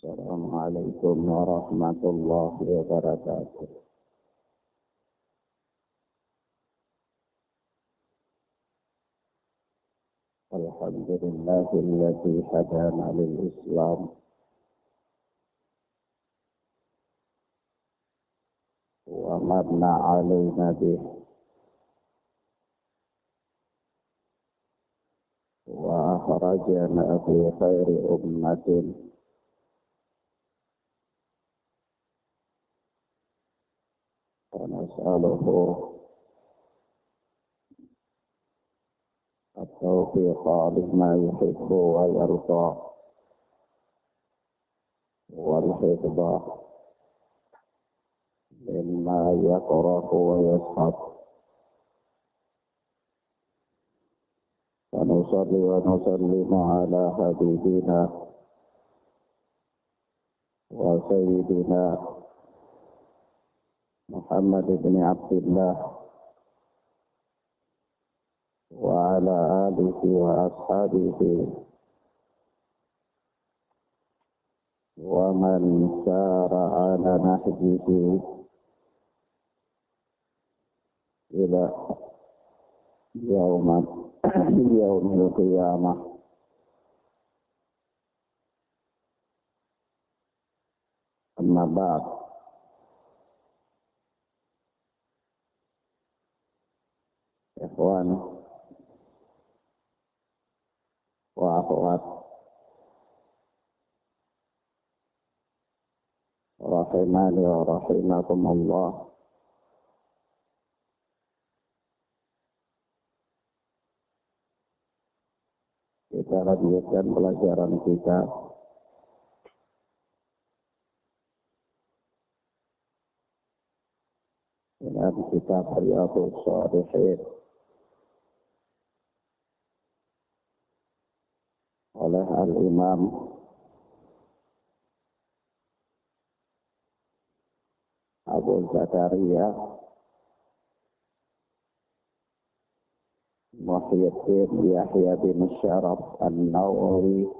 Assalamualaikum warahmatullahi wabarakatuh. Alhamdulillahilladzi hadana lil Islam wa manna alaina bih wa akhrajana fi khairi ummatin wa nas'aluhu at-tawfiqa lima yuhibbu wa yarda wal hifdha mimma yakrahu wa yashab. Wa nusalli wa nusallimu ala habibina wa sayyidina Muhammad ibn Abdullah wa ala alihi wa ashabihi wa man sara ala nahjihi ila yaumil qiyamah. Amma ba'd. Ikhwan wa akhwat rahimani wa rahimakumullah. Kita lanjutkan pelajaran kita dengan kitab Riyadhus Shalihin oleh Al-Imam Abu Zakaria Muhyiddin Yahya bin Syaraf An-Nawawi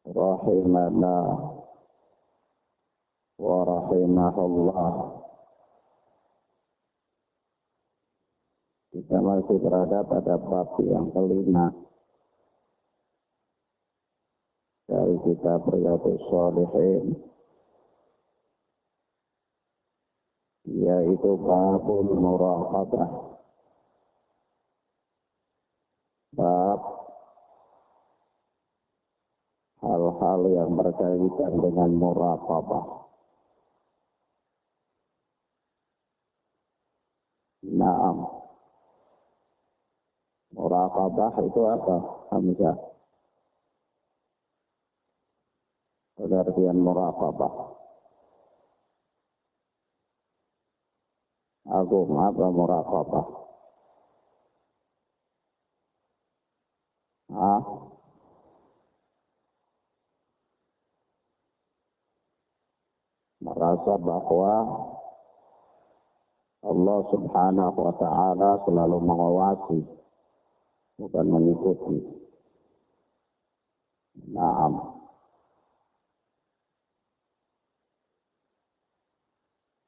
rahimana wa rahimahullah. Kita masih berada pada bab yang kelima dari kitab Riyadhus Shalihin, yaitu babul muraqabah. Bab hal-hal yang berkaitan dengan muraqabah. Naam. Muraqabah itu apa, Hamzah? Pengertian muraqabah. Agung, apa muraqabah? Merasa bahwa Allah Subhanahu wa ta'ala selalu mengawasi, bukan mengikuti. Naam.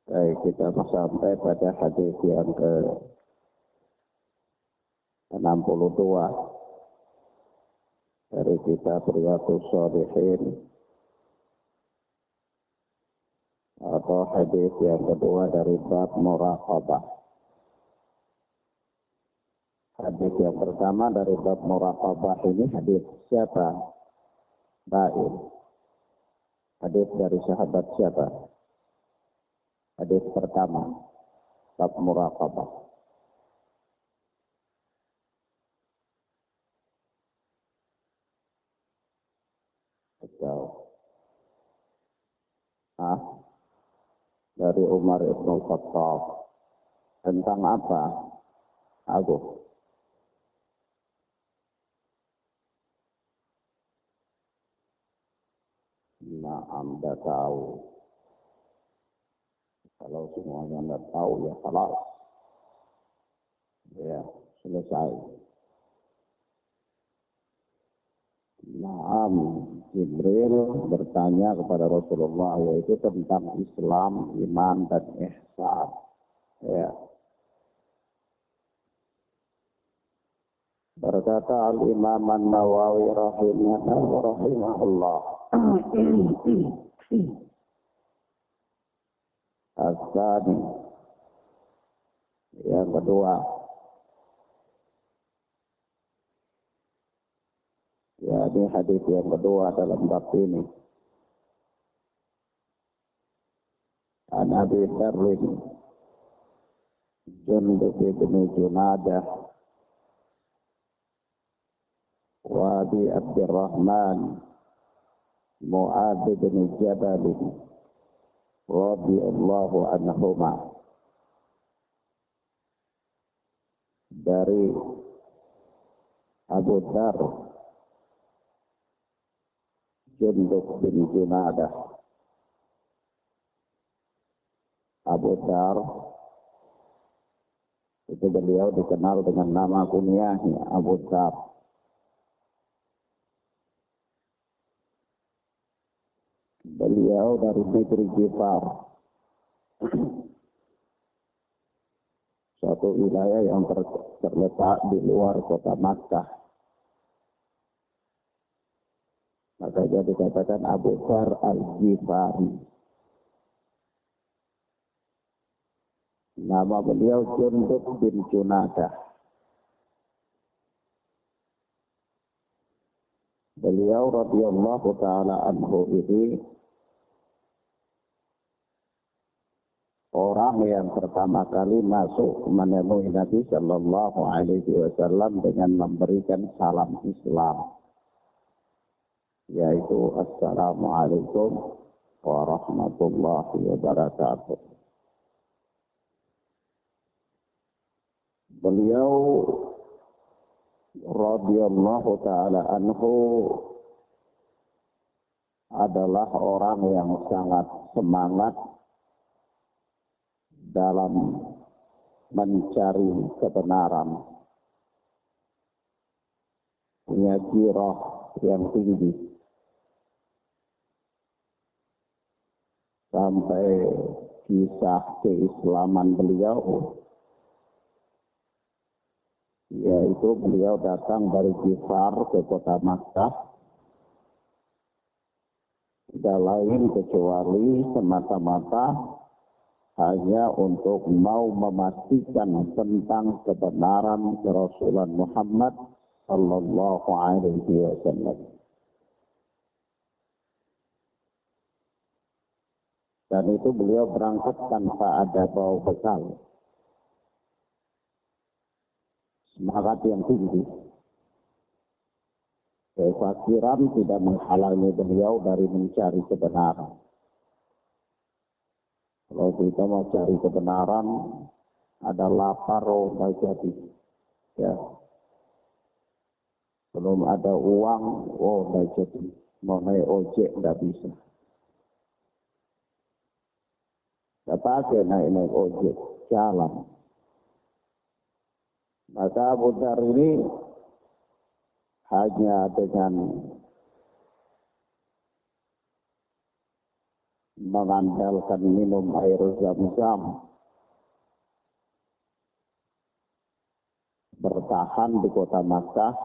Baik, kita sampai pada hadis yang ke-62 dari kitab Riyadhus Shalihin, atau hadis yang kedua dari bab muraqabah. Hadis yang pertama dari bab muraqabah ini hadis siapa? Baik. Hadis dari sahabat siapa? Hadis pertama bab muraqabah. Dari Umar Ibn Khattab. Tentang apa? Aku. Nah, Anda tahu. Kalau semuanya Anda tahu, ya salah. Ya, selesai. Naam. Jibril bertanya kepada Rasulullah yaitu tentang Islam, iman dan ihsan. Ya. Berkata Al-Imam An-Nawawi rahimahullah. As-sani, yang kedua, ya ini hadis yang kedua dalam bab ini. An Abi Dzar Jundub bin Junadah wa Abi Abdurrahman Mu'adz bin Jabal radhiyallahu anhuma, dari Abu Dzar Jundub bin Junadah. Abu Dzar itu beliau dikenal dengan nama kunyahnya Abu Dzar. Beliau dari negeri Ghifar, suatu wilayah yang terletak di luar kota Makkah. Makanya dikatakan Abu Dzar Al-Ghifari. Nama beliau Jundub bin Junadah. Beliau radhiyallahu ta'ala anhu ini orang yang pertama kali masuk menemui Nabi Sallallahu Alaihi Wasallam dengan memberikan salam Islam, yaitu Assalamualaikum warahmatullahi wabarakatuh. Beliau radhiyallahu ta'ala anhu adalah orang yang sangat semangat dalam mencari kebenaran, punya gairah yang tinggi, sampai kisah keislaman beliau, yaitu beliau datang dari Ghifar ke kota Makkah, tidak lain kecuali semata-mata hanya untuk mau memastikan tentang kebenaran Rasulullah Muhammad Sallallahu Alaihi Wasallam. Dan itu beliau berangkat tanpa ada bawa bekal. Semangat yang tinggi. Kefakiran tidak menghalangi beliau dari mencari kebenaran. Kalau kita mau cari kebenaran, ada lapar, tidak jadi. Ya. Belum ada uang, tidak jadi. Mau naik ojek, tidak bisa. Tidak pakai naik ojek, jalan. Maka Abu Dzar ini hanya dengan mengandalkan minum air Zam-Zam bertahan di kota Makkah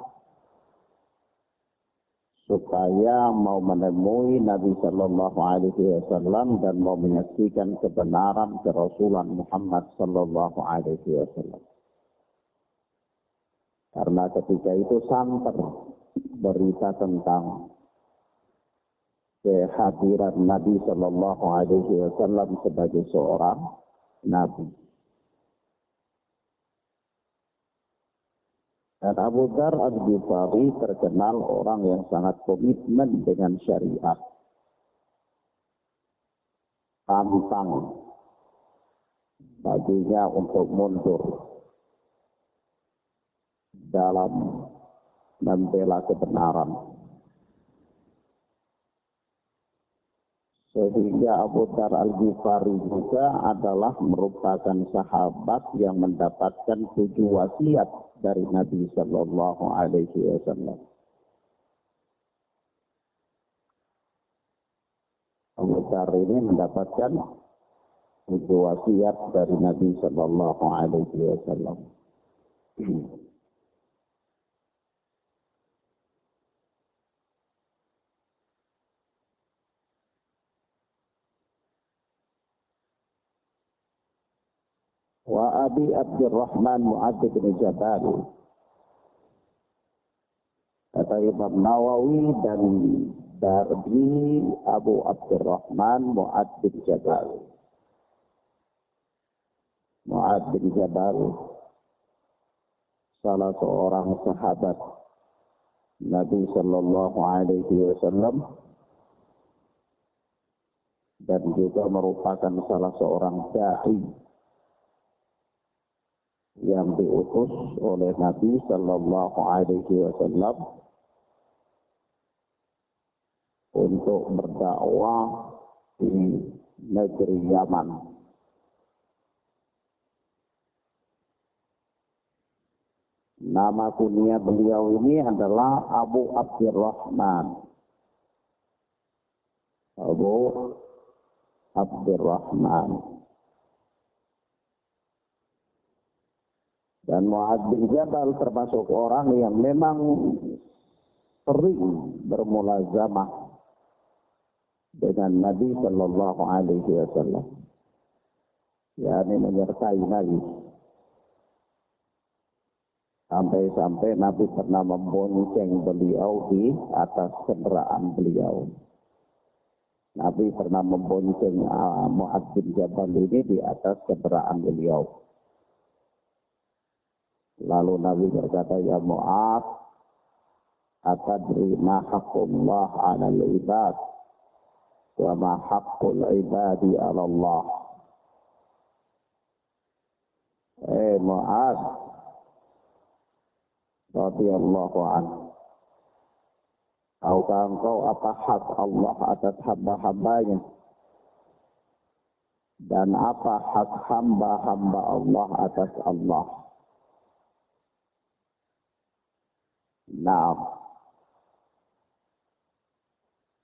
supaya mau menemui Nabi Sallallahu Alaihi Wasallam dan mau menyaksikan kebenaran Rasulullah Muhammad Sallallahu Alaihi Wasallam. Karena ketika itu santer berita tentang kehadiran Nabi Sallallahu Alaihi Wasallam sebagai seorang Nabi. Dan Abu Dzar Al-Ghifari terkenal orang yang sangat komitmen dengan syariat. Pantang baginya untuk mundur dalam membela kebenaran. Sehingga Abu Dzar Al-Ghifari juga adalah merupakan sahabat yang mendapatkan 7 wasiat dari Nabi Sallallahu Alaihi Wasallam. Dar ini mendapatkan itu wasiat dari Nabi Sallallahu Alaihi Wasallam. Wa Abi Abdurrahman Mu'adz bin Jabal. Kata Imam Nawawi dan dari Abu Abdurrahman Mu'adz bin Jabal. Mu'adz bin Jabal salah seorang sahabat Nabi Sallallahu Alaihi Wasallam dan juga merupakan salah seorang da'i yang diutus oleh Nabi Sallallahu Alaihi Wasallam untuk berdakwah di negeri Yaman. Nama kunia beliau ini adalah Abu Abdurrahman. Abu Abdurrahman. Dan Mu'adz bin Jabal termasuk orang yang memang sering bermulazamah dengan Nabi Sallallahu Alaihi Wasallam. yakni menyertai Nabi. Sampai-sampai Nabi pernah membonceng beliau di atas kendaraan beliau. Nabi pernah membonceng Mu'adz bin Jabal ini di atas kendaraan beliau. Lalu Nabi berkata, "Ya Mu'adz, atadri ma haqqullah 'alal ibad wa ma haqqul ibadi 'ala Allah." Mu'adz radhiyallahu anhu, tahukah engkau apa hak Allah atas hamba-hambanya dan apa hak hamba-hamba Allah atas Allah? Nah,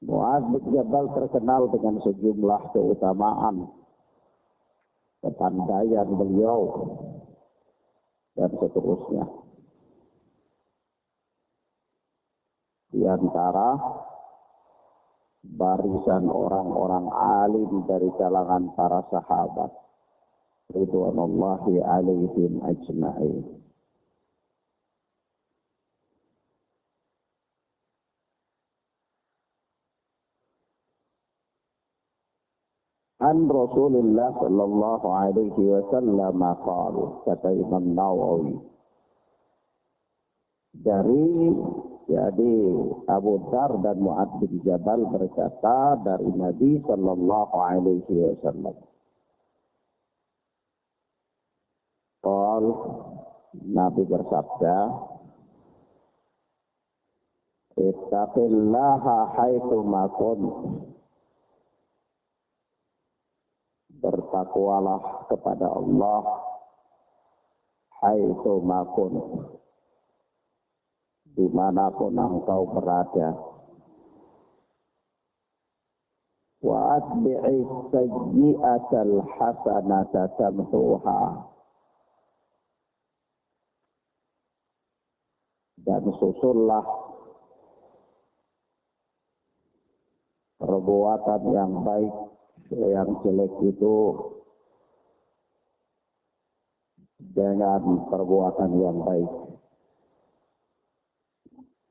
Mu'adz bin Jabal terkenal dengan sejumlah keutamaan, kepandaian beliau, dan seterusnya. Di antara barisan orang-orang alim dari kalangan para sahabat ridwanullahi alaihim ajma'in. An Rasulullah sallallahu alaihi wasallam qala, kata Imam Nawawi, jadi Abu Dar dan Mu'adz bin Jabal berkata dari Nabi sallallahu alaihi wasallam. Qal, Nabi bersabda, "Ittaqillaha haitsu ma kunt." Bertakwalah kepada Allah haitsu ma kunt, dimanapun engkau berada. Wa atbi'is sayyi'atal hasanata tamhuha, dan susullah perbuatan yang baik, yang jelek itu dengan perbuatan yang baik.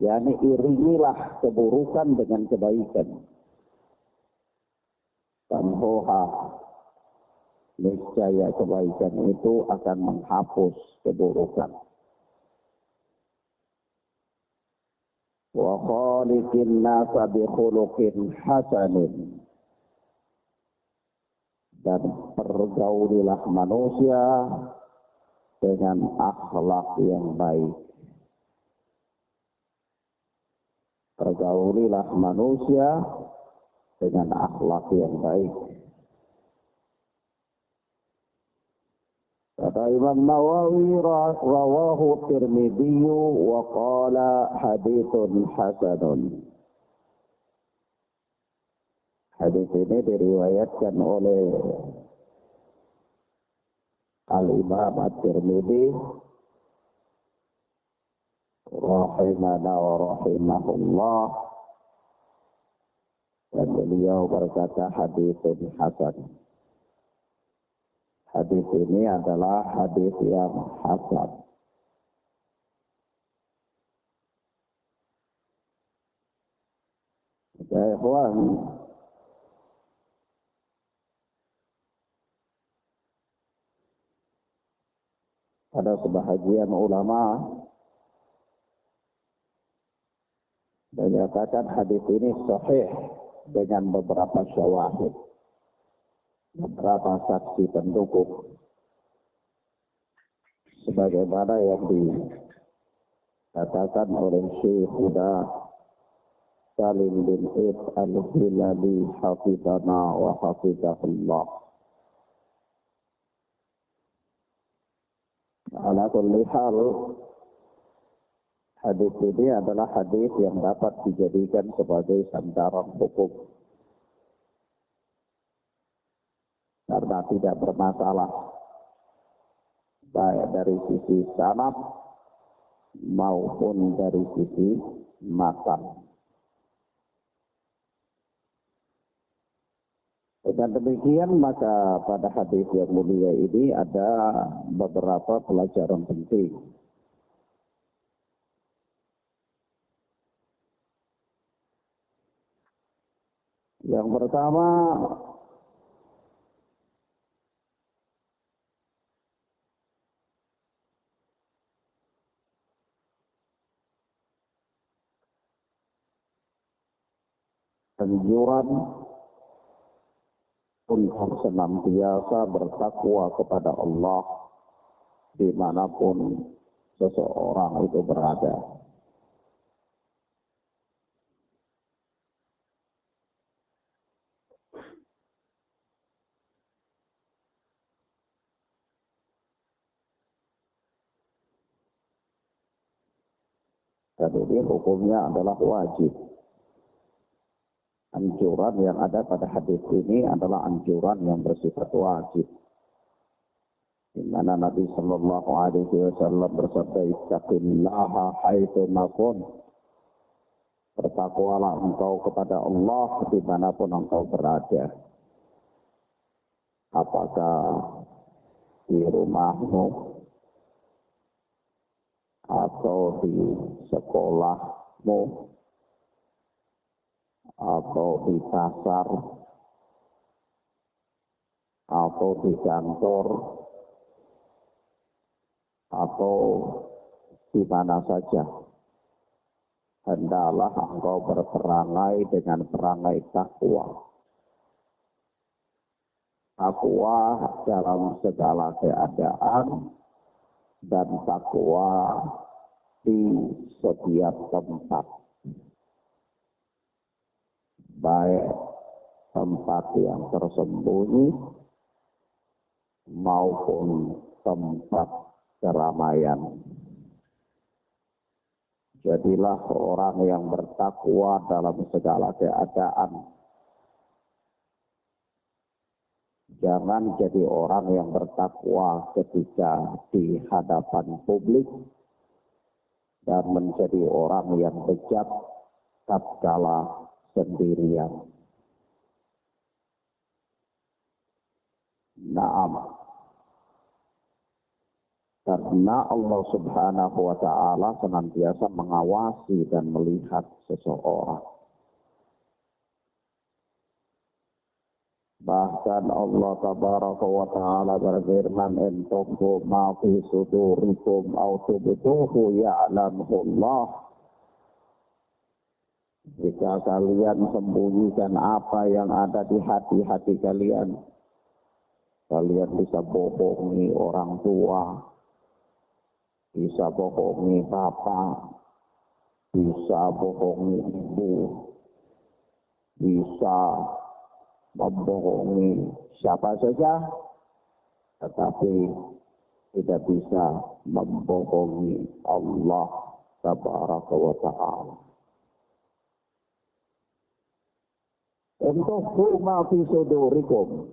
yakni iringilah keburukan dengan kebaikan. Tamhuha, niscaya kebaikan itu akan menghapus keburukan. Wa khaliqin nasa bi khuluqin hasanin, dan pergaulilah manusia dengan akhlak yang baik. Pergaulilah manusia dengan akhlak yang baik. Kata Imam Nawawi, rawahu Tirmidzi wa qala haditsun hasanun. Hadis ini diriwayatkan oleh Al-Imam At-Tirmidzi rahimana wa rahimahullah, dan beliau berkata haditsun hasan. Hadis ini adalah hadis yang hasan. Ya ikhwan, ada sebahagian ulama menyatakan hadis ini sahih dengan beberapa syawahid, beberapa saksi pendukung, sebagaimana yang dikatakan oleh Syekh Salim bin Id Al-Hilali hafizana wa hafizahullah. Ala kulli hal, hadis ini adalah hadis yang dapat dijadikan sebagai sandaran hukum karena tidak bermasalah baik dari sisi sanad maupun dari sisi matan. Dengan demikian, maka pada hadis yang mulia ini ada beberapa pelajaran penting. Yang pertama, anjuran untuk senantiasa bertakwa kepada Allah dimanapun seseorang itu berada. Dan ini hukumnya adalah wajib. Anjuran yang ada pada hadis ini adalah anjuran yang bersifat wajib. Di mana Nabi Sallallahu Alaihi Wasallam bersabda, "Ittaqillaha haitsu ma kunt." Bertakwalah engkau kepada Allah dimanapun engkau berada. Apakah di rumahmu, atau di sekolahmu, atau di pasar, atau di kantor, atau di mana saja, hendaklah engkau berperangai dengan perangai takwa. Takwa dalam segala keadaan dan takwa di setiap tempat, baik tempat yang tersembunyi maupun tempat keramaian. Jadilah orang yang bertakwa dalam segala keadaan. Jangan jadi orang yang bertakwa ketika di hadapan publik dan menjadi orang yang bejat tatkala sendirian. Naam. Karena Allah Subhanahu wa Ta'ala senantiasa mengawasi dan melihat seseorang. Bahkan Allah Tabaraka wa Ta'ala berfirman, "In tukhfu ma fi sudurikum aw tubduhu ya'lamuhu Allah." Jika kalian sembunyikan apa yang ada di hati-hati kalian, kalian bisa bohongi orang tua, bisa bohongi bapak, bisa bohongi ibu, bisa membohongi siapa saja, tetapi tidak bisa membohongi Allah Tabaraka wa Ta'ala. Entukhfu ma fi sudurikum.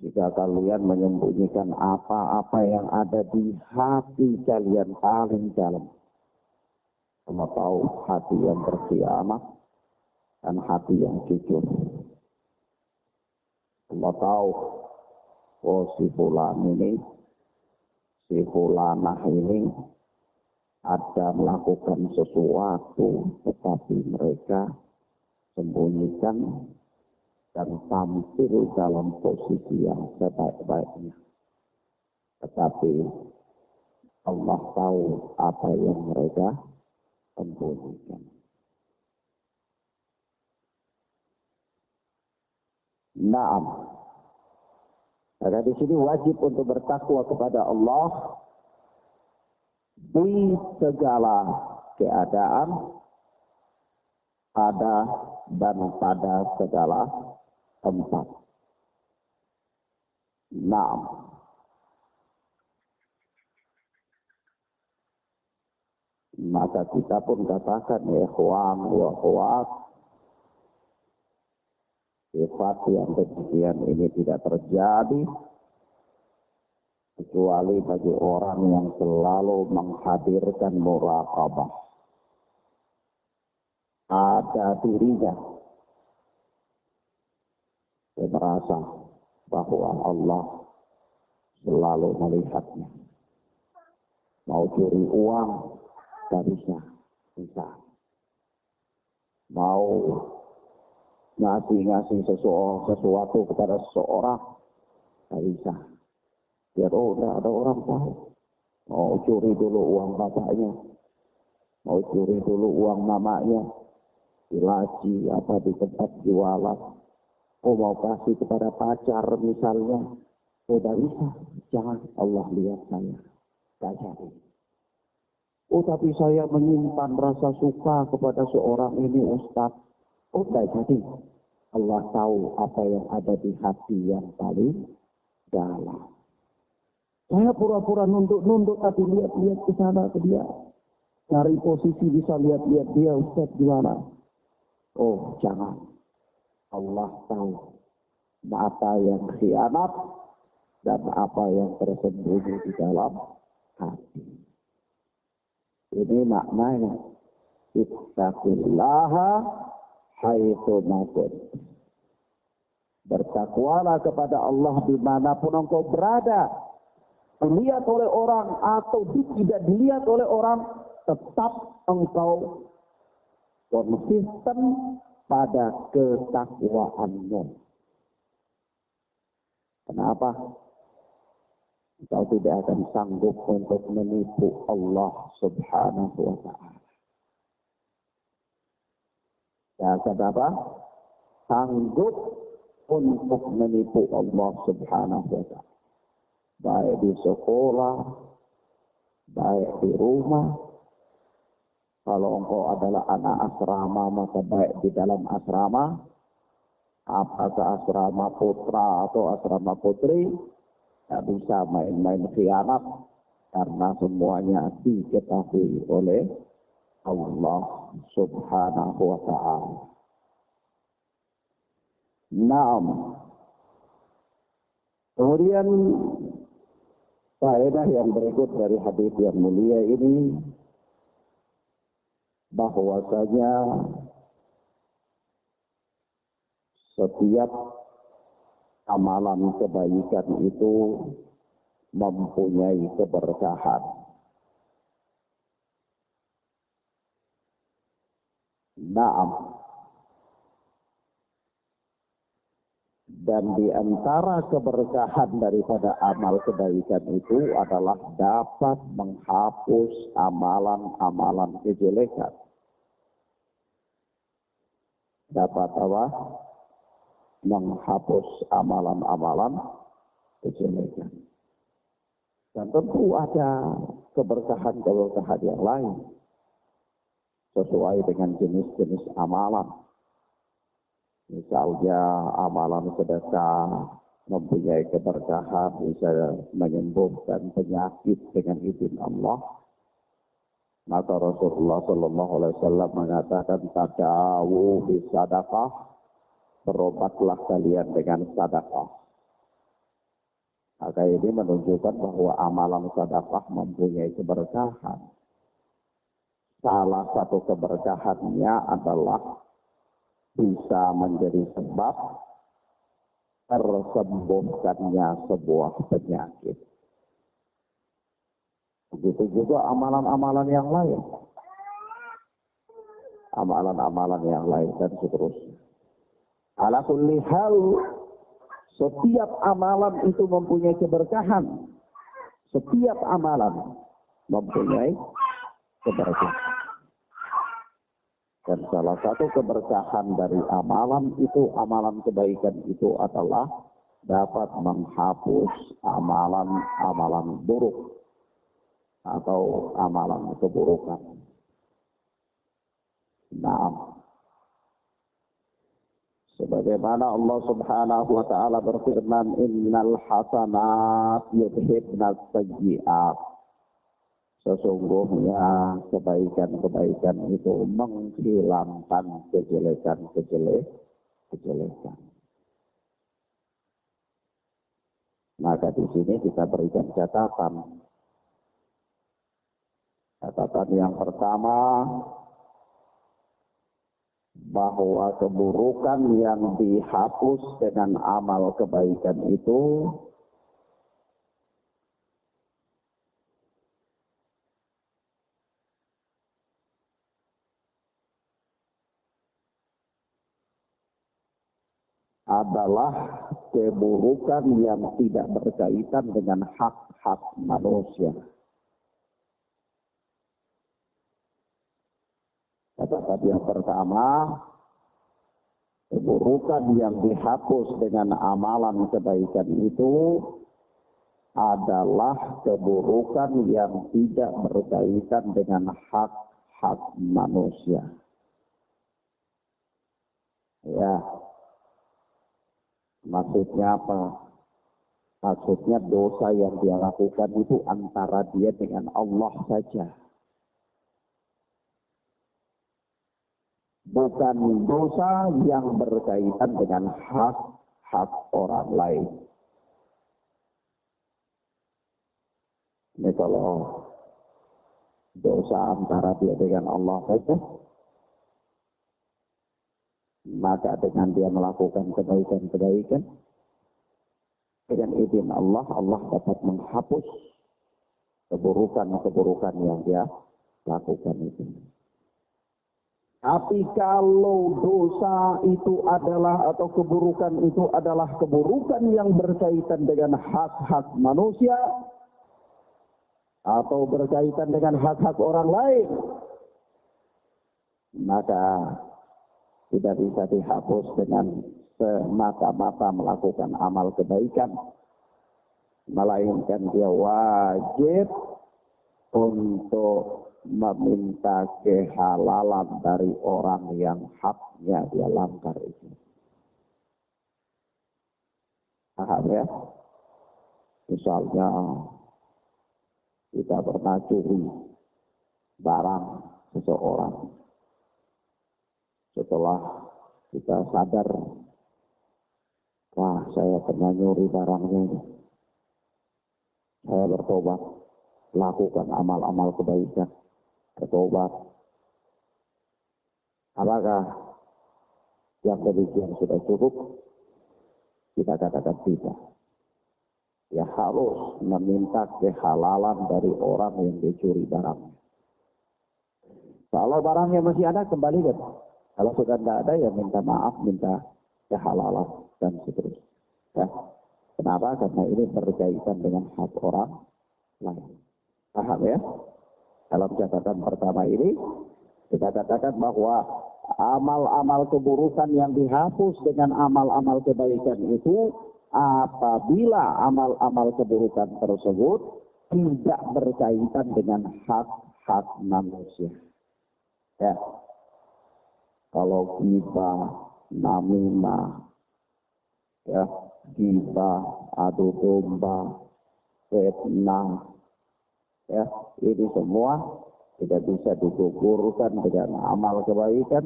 Jika kalian menyembunyikan apa-apa yang ada di hati kalian paling dalam. Allah tahu hati yang berkhianat dan hati yang jujur. Allah tahu, oh si fulan ini, si fulanah ini ada melakukan sesuatu, tetapi mereka sembunyikan dan tampil dalam posisi yang sebaik-baiknya. Tetapi Allah tahu apa yang mereka sembunyikan. Naam. Maka di sini wajib untuk bertakwa kepada Allah di segala keadaan, ada dan pada segala tempat. Naam. Maka kita pun katakan, ya ikhwan wa akhwat, sifat yang demikian ini tidak terjadi kecuali bagi orang yang selalu menghadirkan muraqabah pada dirinya. Dia merasa bahwa Allah selalu melihatnya. Mau curi uang, tak bisa. Mau ngasih sesuatu kepada seseorang, tak bisa. Biar tidak ada orang tahu. Mau curi dulu uang bapaknya, mau curi dulu uang mamanya, di laci apa di tempat jualan. Oh mau kasih kepada pacar misalnya, tidak bisa. Jangan, Allah lihat saya. Tak jadi. Oh tapi saya menyimpan rasa suka kepada seorang ini Ustaz. Oh tak jadi. Allah tahu apa yang ada di hati yang paling dalam. Saya pura-pura nunduk tapi lihat-lihat ke sana ke dia. Cari posisi bisa lihat-lihat dia Ustaz gimana. Oh jangan. Allah tahu apa yang khianat dan apa yang tersembunyi di dalam hati. Ini maknanya, ittaqillaha haitsu ma kuntum. Bertakwalah kepada Allah dimanapun engkau berada. Dilihat oleh orang atau tidak dilihat oleh orang, tetap engkau konsisten pada ketakwaanmu. Kenapa? Kau tidak akan sanggup untuk menipu Allah Subhanahu wa ta'ala. Ya, kenapa? Sanggup untuk menipu Allah Subhanahu wa ta'ala. Baik di sekolah, baik di rumah. Kalau engkau adalah anak asrama, maka baik di dalam asrama, apakah asrama putra atau asrama putri, tak bisa main-main khianat karena semuanya diketahui oleh Allah Subhanahu wa ta'ala. Naam. Kemudian faedah yang berikut dari hadis yang mulia ini, bahwasanya setiap amalan kebaikan itu mempunyai keberkahan. Naam. Dan di antara keberkahan daripada amal kebaikan itu adalah dapat menghapus amalan-amalan kejelekan. Dapat apa? Menghapus amalan-amalan kejelekan. Dan tentu ada keberkahan-keberkahan yang lain sesuai dengan jenis-jenis amalan. Misalnya amalan sedekah mempunyai keberkahan, bisa menyembuhkan penyakit dengan izin Allah. Maka Rasulullah Shallallahu Alaihi Wasallam mengatakan tadawu bisadaqah, berobatlah kalian dengan sadaqah. Maka ini menunjukkan bahwa amalan sadaqah mempunyai keberkahan. Salah satu keberkahannya adalah bisa menjadi sebab tersembuhkannya sebuah penyakit. Begitu juga amalan-amalan yang lain. Amalan-amalan yang lain dan seterusnya. Ala kulli hal, setiap amalan itu mempunyai keberkahan. Setiap amalan mempunyai keberkahan. Dan salah satu keberkahan dari amalan itu, amalan kebaikan itu adalah dapat menghapus amalan-amalan buruk atau amalan keburukan. Nah, sebagaimana Allah Subhanahu wa taala berfirman, innal hasanat yudhibnas sayyi'at. Sesungguhnya kebaikan-kebaikan itu menghilangkan kejelekan. Maka di sini kita berikan catatan. Catatan yang pertama, bahwa keburukan yang dihapus dengan amal kebaikan itu adalah keburukan yang tidak berkaitan dengan hak-hak manusia. Catatan yang pertama, keburukan yang dihapus dengan amalan kebaikan itu adalah keburukan yang tidak berkaitan dengan hak-hak manusia. Ya, maksudnya apa? Maksudnya dosa yang dia lakukan itu antara dia dengan Allah saja. Bukan dosa yang berkaitan dengan hak-hak orang lain. Ini kalau dosa antara dia dengan Allah saja, maka dengan dia melakukan kebaikan-kebaikan, dengan izin Allah, Allah dapat menghapus keburukan-keburukan yang dia lakukan itu. Tapi kalau dosa itu adalah, atau keburukan itu adalah keburukan yang berkaitan dengan hak-hak manusia, atau berkaitan dengan hak-hak orang lain, maka tidak bisa dihapus dengan semata-mata melakukan amal kebaikan, melainkan dia wajib untuk meminta kehalalan dari orang yang haknya dia langgar itu. Paham ya? Misalnya kita pernah curi barang seseorang. Setelah kita sadar, wah saya pernah nyuri barangnya, saya bertobat, lakukan amal-amal kebaikan, bertobat. Apakah yang demikian sudah cukup? Kita katakan tidak. Ya harus meminta kehalalan dari orang yang dicuri barangnya. Kalau barangnya masih ada, kembalikan. Kalau sudah tidak ada, ya minta maaf, minta kehalalan, dan seterusnya. Ya. Kenapa? Karena ini berkaitan dengan hak orang lain. Paham ya? Dalam catatan pertama ini, kita katakan bahwa amal-amal keburukan yang dihapus dengan amal-amal kebaikan itu, apabila amal-amal keburukan tersebut tidak berkaitan dengan hak-hak manusia. Ya. Kalau ghibah, namimah, ya, ghibah, adu domba, fitnah, ya, ini semua tidak bisa digugurkan dengan amal kebaikan,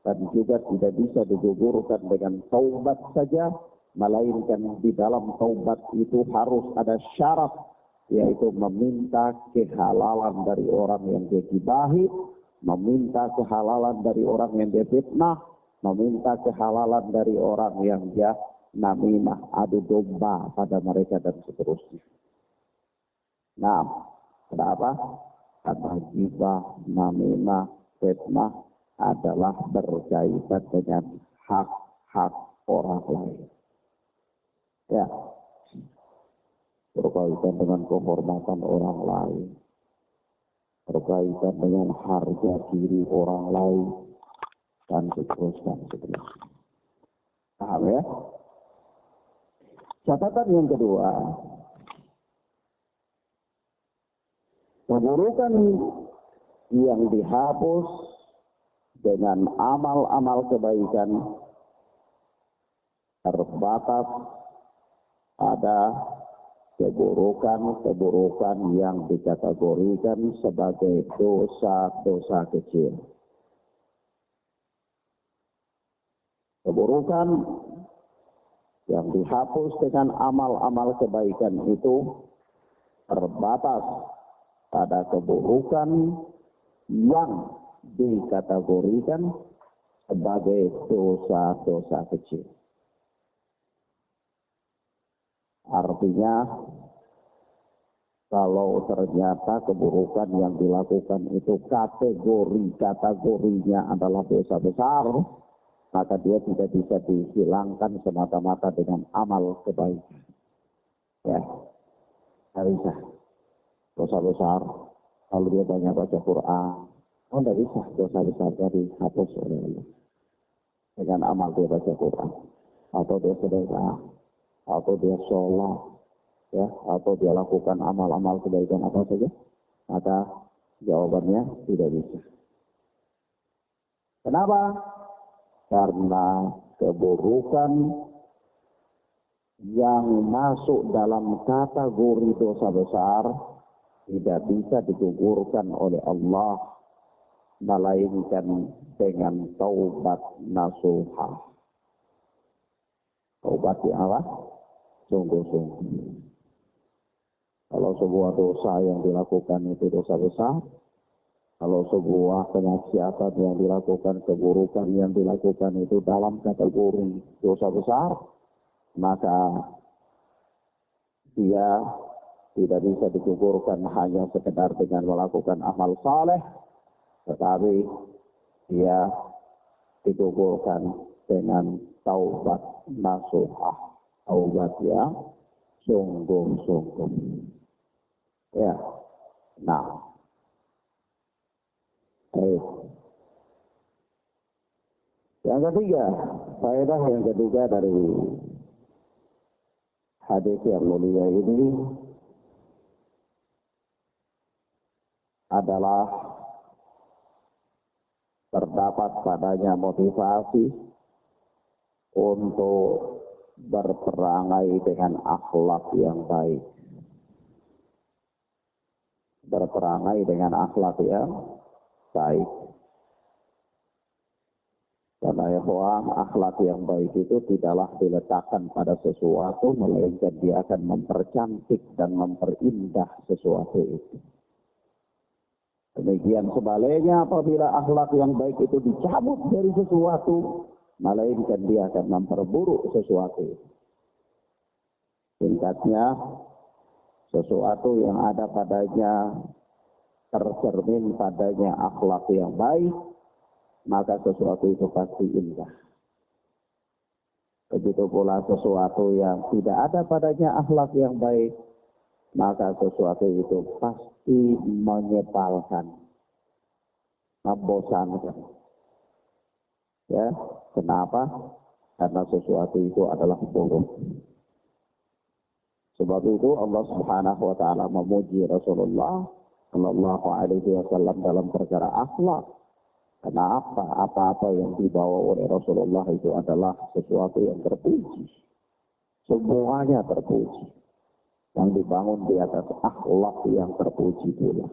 dan juga tidak bisa digugurkan dengan taubat saja, melainkan di dalam taubat itu harus ada syarat, yaitu meminta kehalalan dari orang yang dia gibahi, meminta kehalalan dari orang yang dia fitnah, meminta kehalalan dari orang yang dia namimah, adu domba pada mereka dan seterusnya. Nah, kenapa? Karena gibah, namimah, fitnah adalah berkaitan dengan hak-hak orang lain. Ya, berkaitan dengan kehormatan orang lain, berkaitan dengan harga diri orang lain, dan seterusnya. Paham ya? Catatan yang kedua, keburukan yang dihapus dengan amal-amal kebaikan terbatas pada keburukan-keburukan yang dikategorikan sebagai dosa-dosa kecil. Keburukan yang dihapus dengan amal-amal kebaikan itu terbatas pada keburukan yang dikategorikan sebagai dosa-dosa kecil. Artinya, kalau ternyata keburukan yang dilakukan itu kategorinya adalah dosa besar, maka dia tidak bisa dihilangkan semata-mata dengan amal kebaikan. Ya, tidak bisa. Dosa besar, kalau dia banyak baca Quran, tidak bisa dosa besarnya dihapus oleh Allah dengan amal dia baca Quran, atau dia sedekah, atau dia sholat, ya, atau dia lakukan amal-amal kebaikan apa saja, maka jawabannya tidak bisa. Kenapa? Karena keburukan yang masuk dalam kategori dosa besar tidak bisa digugurkan oleh Allah, melainkan dengan taubat nasuha. Taubat yang apa? Sungguh-sungguh. Kalau sebuah dosa yang dilakukan itu dosa besar, kalau sebuah kemaksiatan yang dilakukan, keburukan yang dilakukan itu dalam kategori dosa besar, maka dia tidak bisa digugurkan hanya sekedar dengan melakukan amal saleh, tetapi dia digugurkan dengan taubat nasuha, taubat yang sungguh-sungguh. Ya, nah, baik. Yang ketiga, faedah yang ketiga dari hadis yang mulia ini adalah terdapat padanya motivasi untuk berperangai dengan akhlak yang baik. Berperangai dengan akhlak yang baik. Karena akhlak yang baik itu tidaklah diletakkan pada sesuatu, melainkan dia akan mempercantik dan memperindah sesuatu itu. Demikian sebaliknya, apabila akhlak yang baik itu dicabut dari sesuatu, melainkan dia akan memperburuk sesuatu itu. Singkatnya, sesuatu yang ada padanya, tercermin padanya akhlak yang baik, maka sesuatu itu pasti indah. Begitu pula sesuatu yang tidak ada padanya akhlak yang baik, maka sesuatu itu pasti menyebalkan, membosankan. Ya, kenapa? Karena sesuatu itu adalah buruk. Sebab itu Allah Subhanahu wa taala memuji Rasulullah sallallahu alaihi wasallam dalam perkara akhlak. Kenapa? Apa-apa yang dibawa oleh Rasulullah itu adalah sesuatu yang terpuji. Semuanya terpuji. Yang dibangun di atas akhlak yang terpuji pula.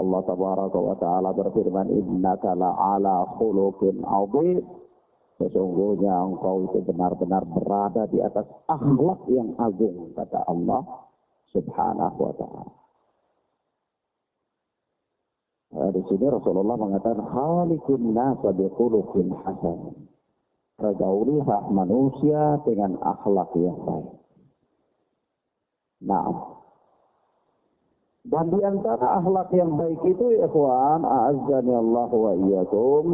Allah tabaraka wa ta'ala berfirman, innaka la'ala khuluqin 'adzim. Sesungguhnya engkau itu benar-benar berada di atas akhlak yang agung, kata Allah subhanahu wa ta'ala. Di sini Rasulullah mengatakan, khaliqun nasa bi khuluqin hasan. Pergaulilah manusia dengan akhlak yang baik. Nah, dan di antara akhlak yang baik itu, ya ikhwan, a'azzani Allah wa iyyakum,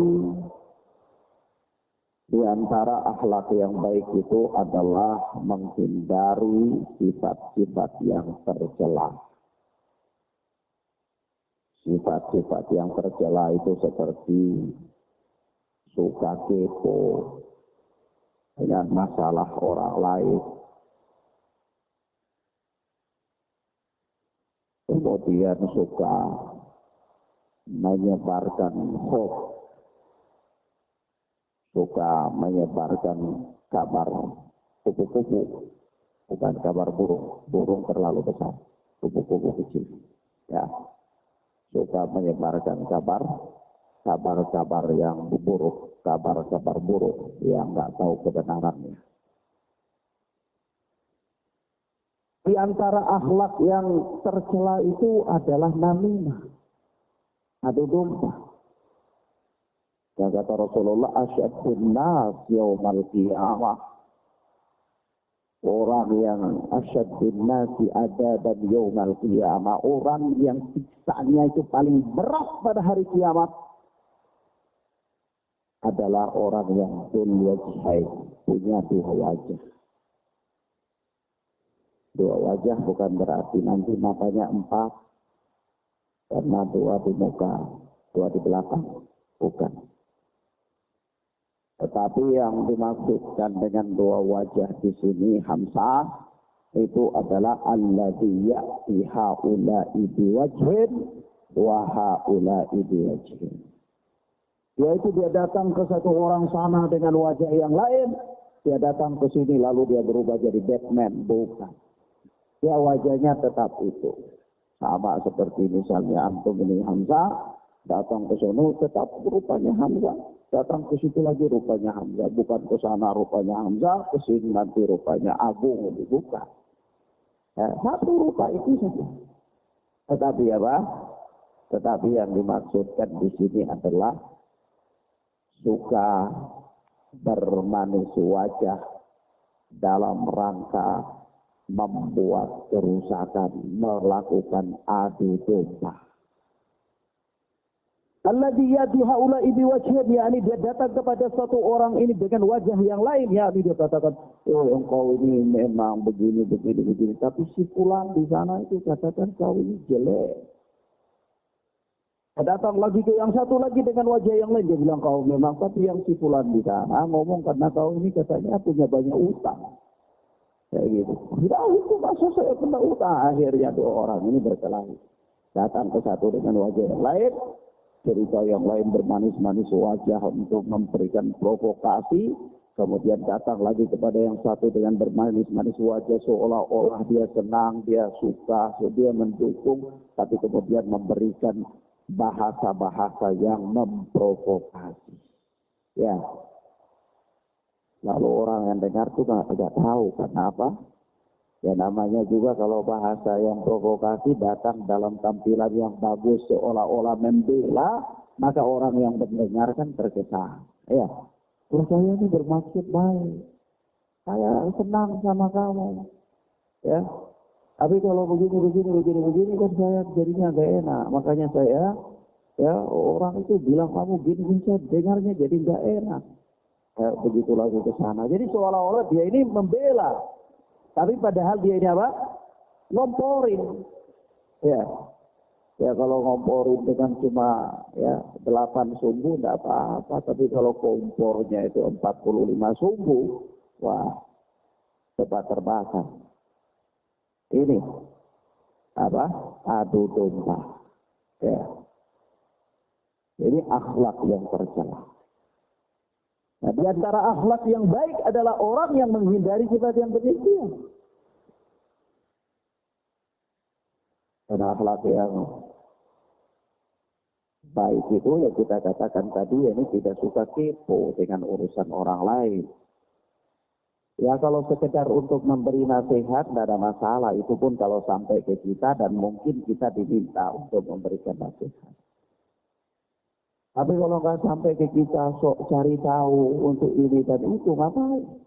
di antara akhlak yang baik itu adalah menghindari sifat-sifat yang tercela. Sifat-sifat yang tercela itu seperti suka kepo dengan masalah orang lain, kemudian suka menyebarkan hoax, suka menyebarkan kabar kupu-kupu, bukan kabar burung, burung terlalu besar, kupu-kupu kecil, ya, suka menyebarkan kabar yang buruk, kabar-kabar buruk yang nggak tahu kebenarannya. Di antara akhlak yang tercela itu adalah namimah, adu domba. Yang kata Rasulullah, asyadun nas yaumal qiyamah. Orang yang asyadun nasi adaban yaumal qiyamah. Orang yang siksaannya itu paling berat pada hari kiamat adalah orang yang dzul-wajhain, punya dua wajah. Dua wajah bukan berarti nanti matanya empat, karena dua di muka, dua di belakang, bukan. Tetapi yang dimaksudkan dengan dua wajah di sini Hamzah itu adalah alladzi ya'ti haula'i biwajhin wa haula'i biwajhin. Yaitu dia datang ke satu orang sana dengan wajah yang lain, dia datang ke sini lalu dia berubah jadi Batman, bukan. Ya wajahnya tetap itu. Sama seperti misalnya antum ini Hamzah, datang ke sono tetap rupanya Hamzah. Datang ke situ lagi rupanya Hamzah. Bukan ke sana rupanya Hamzah, ke sini nanti rupanya Agung. Bukan. Satu rupa itu saja. Tetapi apa? Tetapi yang dimaksudkan di sini adalah suka bermanis wajah dalam rangka membuat kerusakan, melakukan adu domba. Alladzi ya'ti haula'i biwajhin, yakni dia datang kepada satu orang ini dengan wajah yang lain, yakni dia katakan, oh engkau ini memang begini. Tapi si fulan di sana itu katakan kau ini jelek. Datang lagi ke yang satu lagi dengan wajah yang lain, dia bilang kau memang, tapi yang si fulan di sana ngomong karena kau ini katanya punya banyak utang. Kayak gitu. Tidak, itu masa saya kena utang. Akhirnya dua orang ini berkelahi. Datang ke satu dengan wajah yang lain, cerita yang lain bermanis-manis wajah untuk memberikan provokasi. Kemudian datang lagi kepada yang satu dengan bermanis-manis wajah seolah-olah dia senang, dia suka, dia mendukung, tapi kemudian memberikan bahasa-bahasa yang memprovokasi. Ya. Lalu orang yang dengar itu tidak tahu karena apa? Ya namanya juga kalau bahasa yang provokasi datang dalam tampilan yang bagus seolah-olah membela, maka orang yang mendengar kan terkesan. Ya, saya ini bermaksud baik. Saya senang sama kamu. Ya. Tapi kalau begini kan saya jadinya gak enak. Makanya saya, ya orang itu bilang kamu gini, saya dengarnya jadi gak enak. Begitu lagi ke sana. Jadi seolah-olah dia ini membela. Tapi padahal dia ini apa? Ngomporin. Ya. Ya kalau ngomporin dengan cuma ya 8 sumbu enggak apa-apa, tapi kalau kompornya itu 45 sumbu, wah, cepat terbakar. Ini apa? Adu domba. Ya. Ini akhlak yang tercela. Nah, di antara akhlak yang baik adalah orang yang menghindari sifat yang demikian. Dan akhlak yang baik itu ya kita katakan tadi ini tidak suka kepo dengan urusan orang lain. Ya kalau sekedar untuk memberi nasihat tidak ada masalah, itu pun kalau sampai ke kita dan mungkin kita diminta untuk memberikan nasihat. Tapi kalau nggak sampai ke kita sok cari tahu untuk ini dan itu ngapain?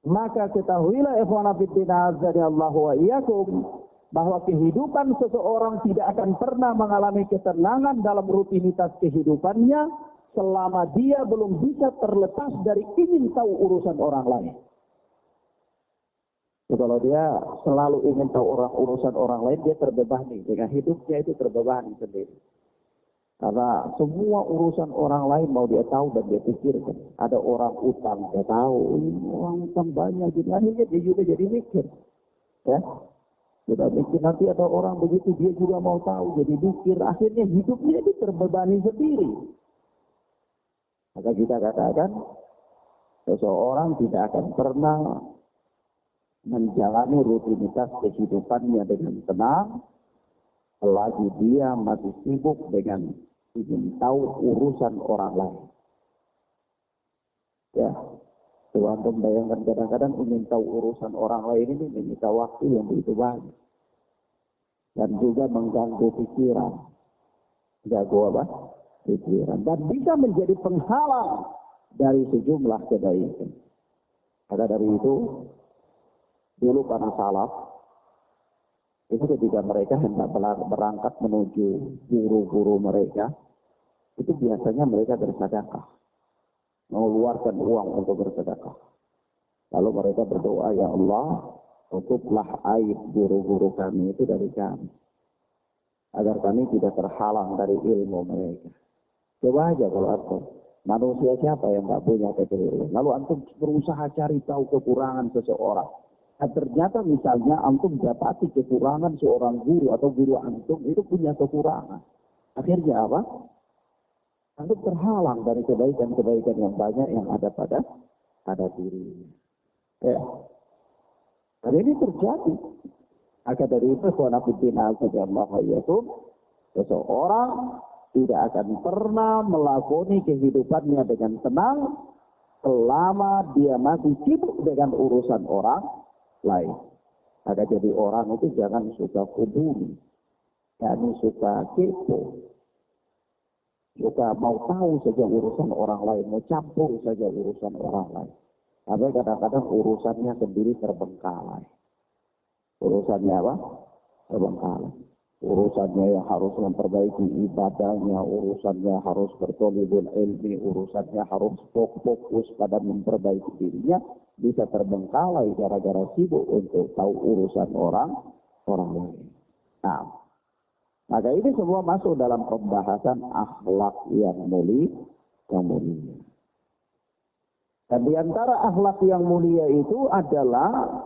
Maka ketahuilah ikhwana fillah azanillahu wa iyyakum bahwa kehidupan seseorang tidak akan pernah mengalami ketenangan dalam rutinitas kehidupannya selama dia belum bisa terlepas dari ingin tahu urusan orang lain. Jadi kalau dia selalu ingin tahu urusan orang lain, dia terbebani dengan hidupnya, itu terbebani sendiri. Karena semua urusan orang lain mau dia tahu dan dia pikirkan. Ada orang utang, dia tahu orang utang banyak, jadi akhirnya dia juga jadi mikir. Ya, kita mikir nanti ada orang begitu, dia juga mau tahu, jadi mikir. Akhirnya hidupnya itu terbebani sendiri. Maka kita katakan, seseorang tidak akan pernah menjalani rutinitas kehidupannya dengan tenang, selagi dia masih sibuk dengan ingin tahu urusan orang lain. Ya, antum bayangkan kadang-kadang ingin tahu urusan orang lain ini menyita waktu yang begitu banyak. Dan juga mengganggu pikiran. Jago apa? Pikiran. Dan bisa menjadi penghalang dari sejumlah kebaikan. Maka dari itu, dulu para salaf, itu ketika mereka hendak berangkat menuju guru-guru mereka, itu biasanya mereka bersedekah. Mengeluarkan uang untuk bersedekah. Lalu mereka berdoa, ya Allah, tutuplah aib guru-guru kami itu dari kami. Agar kami tidak terhalang dari ilmu mereka. Coba aja kalau antum, manusia siapa yang tak punya kekeliruan? Lalu antum berusaha cari tahu kekurangan seseorang. Nah, ternyata misalnya antum dapati kekurangan seorang guru atau guru antum itu punya kekurangan. Akhirnya apa? Antum terhalang dari kebaikan-kebaikan yang banyak yang ada pada dirinya. Ya. Dan ini terjadi. Maka dari itu, seseorang tidak akan pernah melakoni kehidupannya dengan tenang selama dia masih sibuk dengan urusan orang lain. Maka jadi orang itu jangan suka hubungi, jangan suka kepo, suka mau tahu saja urusan orang lain, mau campur saja urusan orang lain. Tapi kadang-kadang urusannya sendiri terbengkalai. Urusannya apa? Terbengkalai. Urusannya yang harus memperbaiki ibadahnya, urusannya harus bertolibul ilmi, urusannya harus fokus pada memperbaiki dirinya, bisa terbengkalai gara-gara sibuk untuk tahu urusan orang lain. Nah, maka ini semua masuk dalam pembahasan akhlak yang mulia. Dan di antara akhlak yang mulia itu adalah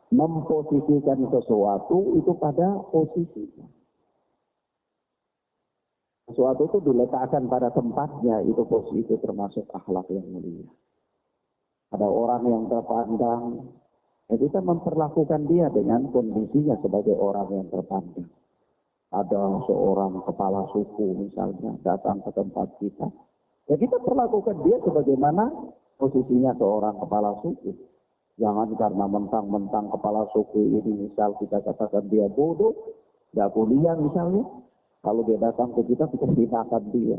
memposisikan sesuatu itu pada posisinya. Sesuatu itu diletakkan pada tempatnya, itu posisi termasuk akhlak yang mulia. Ada orang yang terpandang, ya kita memperlakukan dia dengan kondisinya sebagai orang yang terpandang. Ada seorang kepala suku misalnya datang ke tempat kita, ya kita perlakukan dia sebagaimana posisinya seorang kepala suku. Jangan karena mentang-mentang kepala suku ini misal kita katakan dia bodoh, tidak kuliah misalnya. Kalau dia datang ke kita hinakan dia.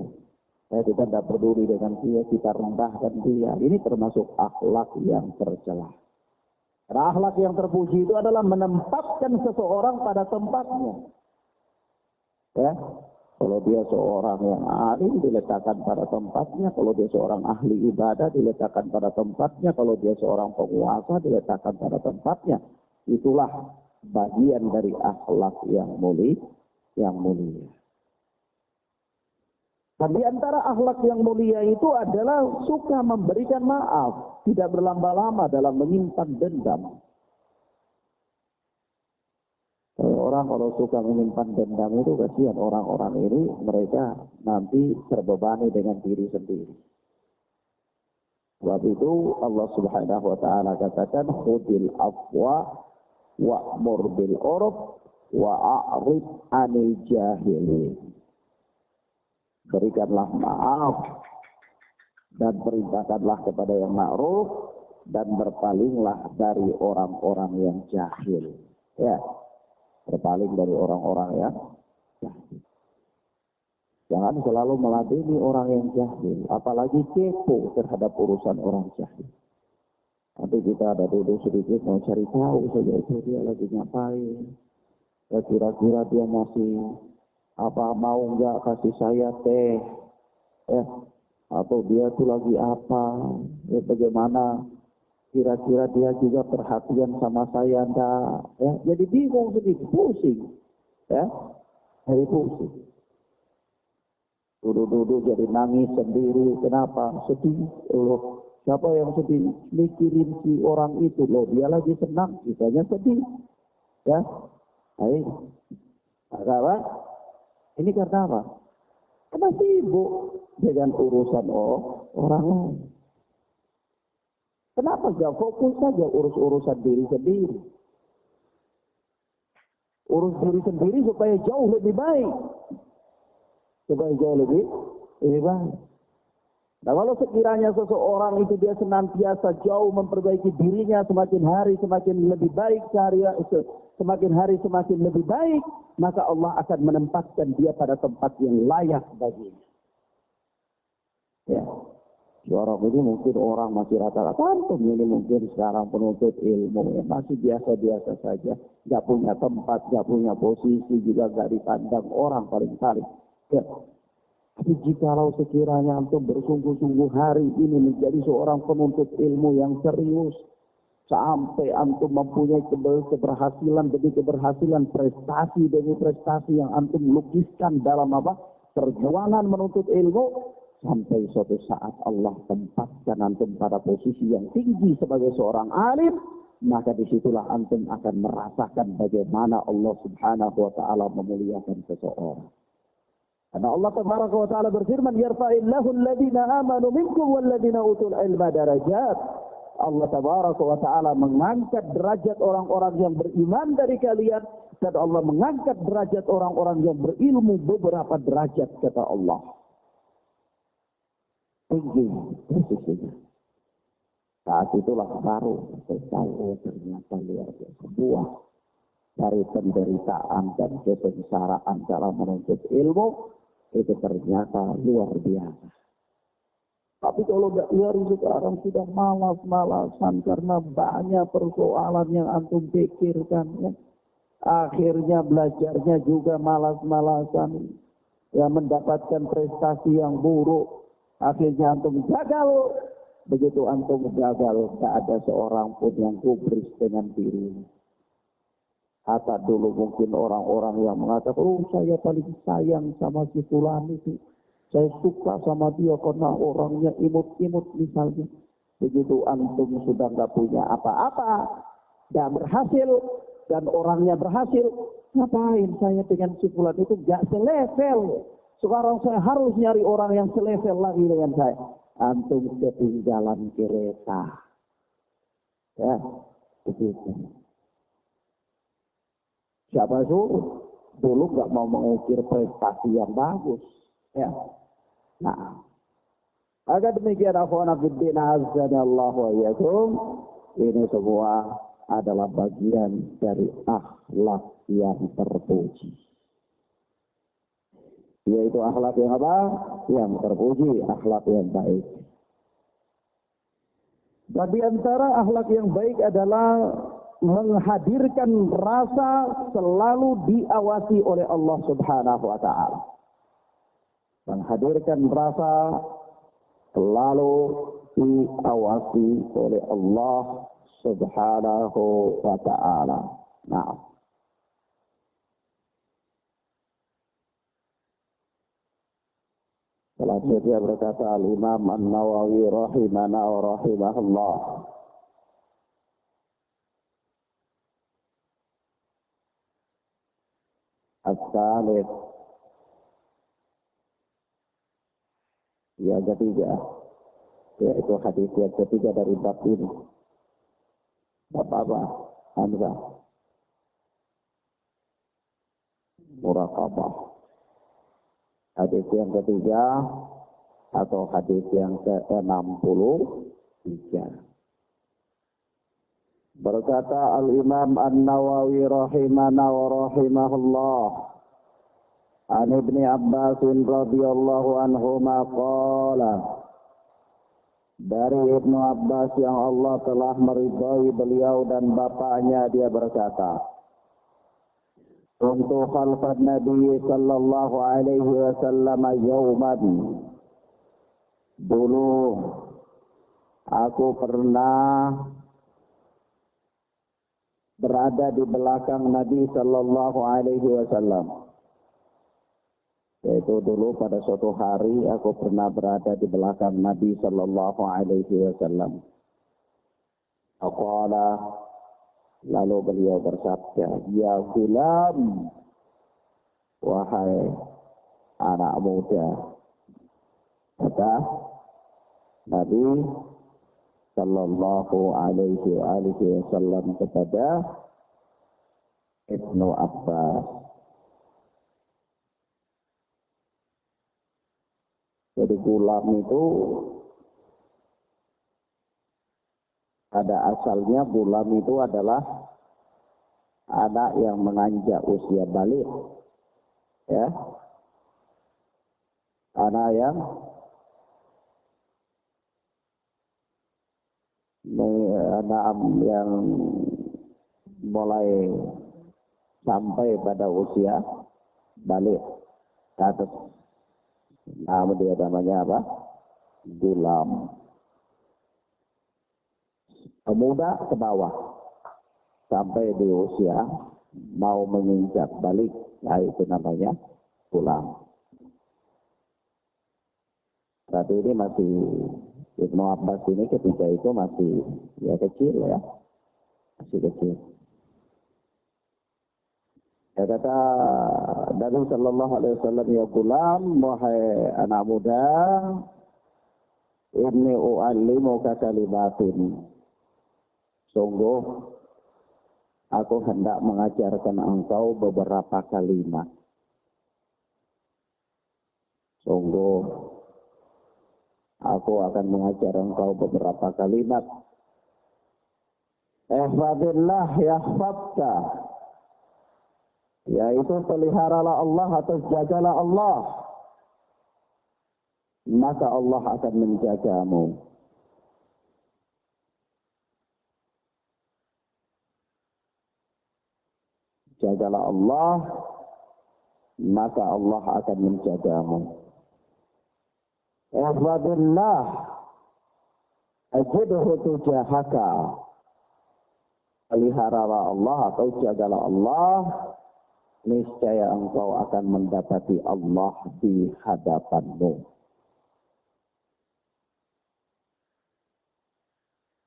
Kita tidak peduli dengan dia, kita rendahkan dia. Ini termasuk akhlak yang tercela. Karena akhlak yang terpuji itu adalah menempatkan seseorang pada tempatnya. Ya. Kalau dia seorang yang alim diletakkan pada tempatnya, kalau dia seorang ahli ibadah diletakkan pada tempatnya, kalau dia seorang penguasa diletakkan pada tempatnya. Itulah bagian dari akhlak yang mulia. Dan di antara akhlak yang mulia itu adalah suka memberikan maaf, tidak berlama-lama dalam menyimpan dendam. Orang kalau suka menyimpan dendam itu kasihan orang-orang ini, mereka nanti terbebani dengan diri sendiri. Sebab itu Allah Subhanahu wa taala katakan khudil afwa wa'mur bil urf wa'rid 'anil jahilin. berikanlah maaf, dan perintahkanlah kepada yang ma'ruf, dan berpalinglah dari orang-orang yang jahil. Ya, berpaling dari orang-orang yang jahil. Jangan selalu meladeni orang yang jahil, apalagi kepo terhadap urusan orang jahil. Nanti kita ada duduk sedikit mau cari tahu saja itu dia lagi ngapain. Ya kira-kira dia masih mau nggak kasih saya teh, atau dia tuh lagi apa, ya bagaimana, kira-kira dia juga perhatian sama saya enggak, ya jadi bingung sedikit, pusing, ya, jadi pusing. Duduk-duduk jadi nangis sendiri, kenapa? Sedih, loh. Siapa yang sedih? Mikirin si orang itu, loh dia lagi senang, kitanya sedih, ya. Ayo, apa? Ini karena apa? Karena sibuk dengan urusan orang lain. Kenapa gak fokus saja urusan diri sendiri? Urus diri sendiri supaya jauh lebih baik. Supaya jauh lebih baik. Nah kalau sekiranya seseorang itu dia senantiasa jauh memperbaiki dirinya, semakin hari semakin lebih baik, semakin hari semakin lebih baik, maka Allah akan menempatkan dia pada tempat yang layak baginya. Ya, orang ini mungkin orang masih rata-rata, antum ini mungkin sekarang penuntut ilmu, ya, masih biasa-biasa saja, nggak punya tempat, nggak punya posisi, juga nggak dipandang orang paling-paling. Ya. Tapi jikalau sekiranya antum bersungguh-sungguh hari ini menjadi seorang penuntut ilmu yang serius, sampai antum mempunyai keberhasilan demi keberhasilan, prestasi demi prestasi yang antum lukiskan dalam perjuangan menuntut ilmu, sampai suatu saat Allah tempatkan antum pada posisi yang tinggi sebagai seorang alim, maka disitulah antum akan merasakan bagaimana Allah Subhanahu wa Ta'ala memuliakan seseorang. Karena Allah Tabaraka wa Ta'ala berfirman, yarfa'illahu alladhina amanu minkum walladhina utul ilma darajat. Allah Tabaraka wa Ta'ala mengangkat derajat orang-orang yang beriman dari kalian, dan Allah mengangkat derajat orang-orang yang berilmu beberapa derajat, kata Allah. Tinggi posisinya. Saat itulah baru tahu ternyata luar biasa buah dari penderitaan dan kesengsaraan dalam menuntut ilmu. Itu ternyata luar biasa. Tapi kalau dari sekarang sudah malas-malasan karena banyak persoalan yang antum pikirkan, ya. Akhirnya belajarnya juga malas-malasan, ya, mendapatkan prestasi yang buruk. Akhirnya antum gagal. Begitu antum gagal, tak ada seorang pun yang gubris dengan dirinya. Kata dulu mungkin orang-orang yang mengatakan, oh saya paling sayang sama si fulan itu. Saya suka sama dia karena orangnya imut-imut misalnya. Begitu antum sudah nggak punya apa-apa, dan berhasil, dan orangnya berhasil, ngapain saya dengan si fulan itu nggak selevel. Sekarang saya harus nyari orang yang selevel lagi dengan saya. Antum ketinggalan kereta. Ya, begitu. Siapa suruh? Dulu nggak mau mengukir prestasi yang bagus. Ya. Nah, agar demikian akhwana fiddin azanallahu wa iyyakum, ini semua adalah bagian dari akhlak yang terpuji. Yaitu akhlak yang apa? Yang terpuji, akhlak yang baik. Dan di antara akhlak yang baik adalah menghadirkan rasa selalu diawasi oleh Allah Subhanahu wa Ta'ala. Menghadirkan rasa selalu diawasi oleh Allah Subhanahu wa Ta'ala. Nah, selanjutnya berkata Al-Imam An-Nawawi rahimana wa rahimahullah. As-salih, yang ketiga, yaitu hadis yang ketiga dari bab ini. Bab apa? Hamzah. Muraqabah. Hadis yang ketiga atau hadis yang ke-63. Berkata Al-Imam An-Nawawi rahimana wa rahimahullah, an Ibni Abbas radhiyallahu anhuma qala, dari Ibnu Abbas yang Allah telah meridhai beliau dan bapaknya, dia berkata, untuk khalfan Nabi sallallahu alaihi wasallam yauman, dulu aku pernah berada di belakang Nabi sallallahu alaihi wasallam. Yaitu dulu pada suatu hari aku pernah berada di belakang Nabi sallallahu alaihi wasallam. Aqala, lalu beliau bersabda, ya gulam, wahai anak muda. Kata Nabi sallallahu alaihi wasallam kepada Ibnu Abbas. Jadi gulam itu ada asalnya, gulam itu adalah anak yang menganjak usia balik, ya, anak yang mulai sampai pada usia balik atas. Nama dia namanya apa? Gulam. Pemuda ke bawah sampai di usia mau menginjak balik, nah itu namanya gulam. Berarti ini masih Ibnu Abbas ini ketika itu masih ya kecil, ya, masih kecil. Ya, kata Nabi sallallahu alaihi wasallam, ya gulam, wahai anak muda, inni u'allimuka kalimatin. Sungguh aku hendak mengajarkan engkau beberapa kalimat. Sungguh aku akan mengajar engkau beberapa kalimat. Ihfadillah yahfadka, yaitu peliharalah Allah atau jagalah Allah, maka Allah akan menjagamu. Jagalah Allah, maka Allah akan menjagamu. Ihfadillah ajidhu tujahaka, peliharalah Allah atau jagalah Allah, niscaya engkau akan mendapati Allah di hadapanmu.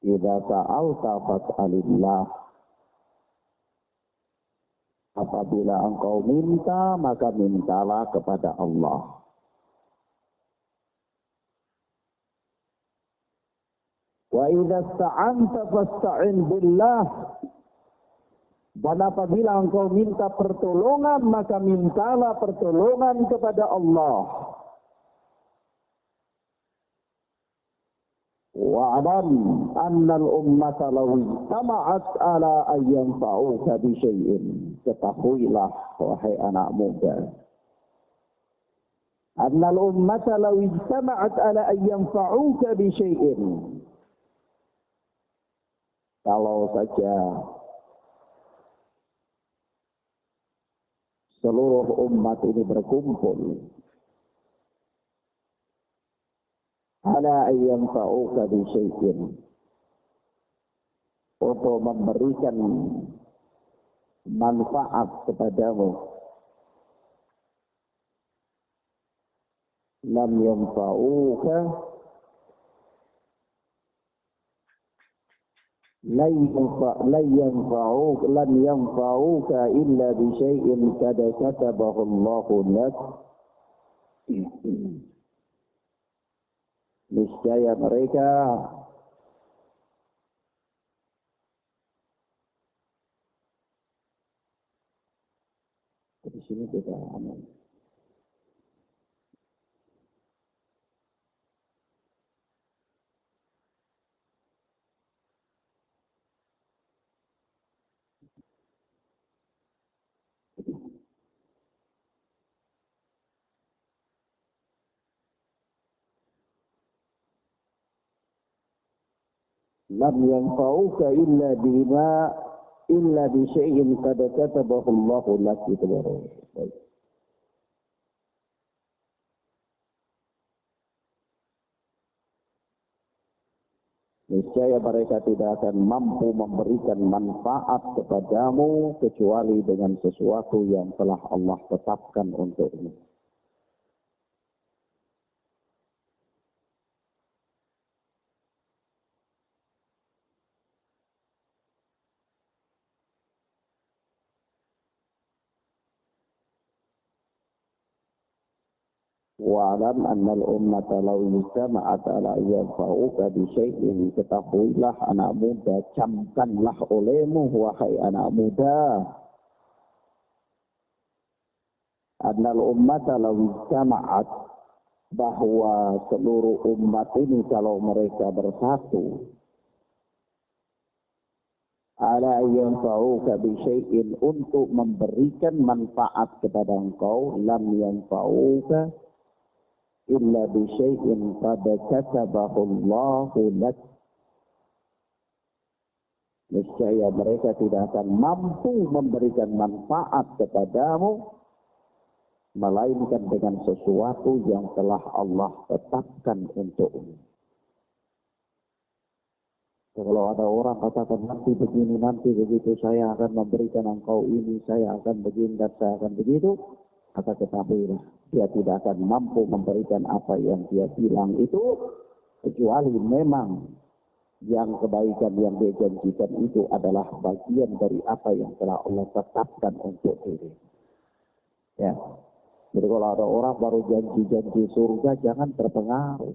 Idza sa'alta fas'alillah, apabila engkau minta, maka mintalah kepada Allah. Wa idza sta'anta fasta'in billah, dan apabila engkau minta pertolongan, maka mintalah pertolongan kepada Allah. Wa'lam anna al-ummata law ijtama'at ala an yanfa'uka bi syai'in. Ketahuilah wahai anak muda, anna al-ummata law ijtama'at ala an yanfa'uka bi syai'in. Kalau saja seluruh umat ini berkumpul ala ayyam fa'uka bi syai'in, untuk memberikan manfaat kepadamu, lam yanfa'uka lan yanfa'uka illa bi syai'in qad katabahu Allahu lak. Niscaya mereka di sini kita aman. lam yanfa'uka illa bi syai'in qad katabahu Allah lak. Itu baru. Baik. Niscaya mereka tidak akan mampu memberikan manfaat kepadamu kecuali dengan sesuatu yang telah Allah tetapkan untukmu. Wa'alam annal ummata law istama'at ala yanfa'uka bi syai'in, ketahuilah anak muda, camkanlah olehmu wahai anak muda, annal ummata law istama'at, bahwa seluruh umat ini kalau mereka bersatu ala yanfa'uka bi syai'in, untuk memberikan manfaat kepada engkau, lam yanfa'uka illa bi syai'in qad katabahu Allahu lak. Niscaya mereka tidak akan mampu memberikan manfaat kepadamu melainkan dengan sesuatu yang telah Allah tetapkan untukmu. Kalau ada orang katakan nanti begini, nanti begitu, saya akan memberikan engkau ini, saya akan begini dan saya akan begitu, maka ketahuilah dia tidak akan mampu memberikan apa yang dia bilang itu, kecuali memang yang kebaikan yang dia janjikan itu adalah bagian dari apa yang telah Allah tetapkan untuk diri. Ya. Jadi kalau ada orang baru janji-janji surga, jangan terpengaruh.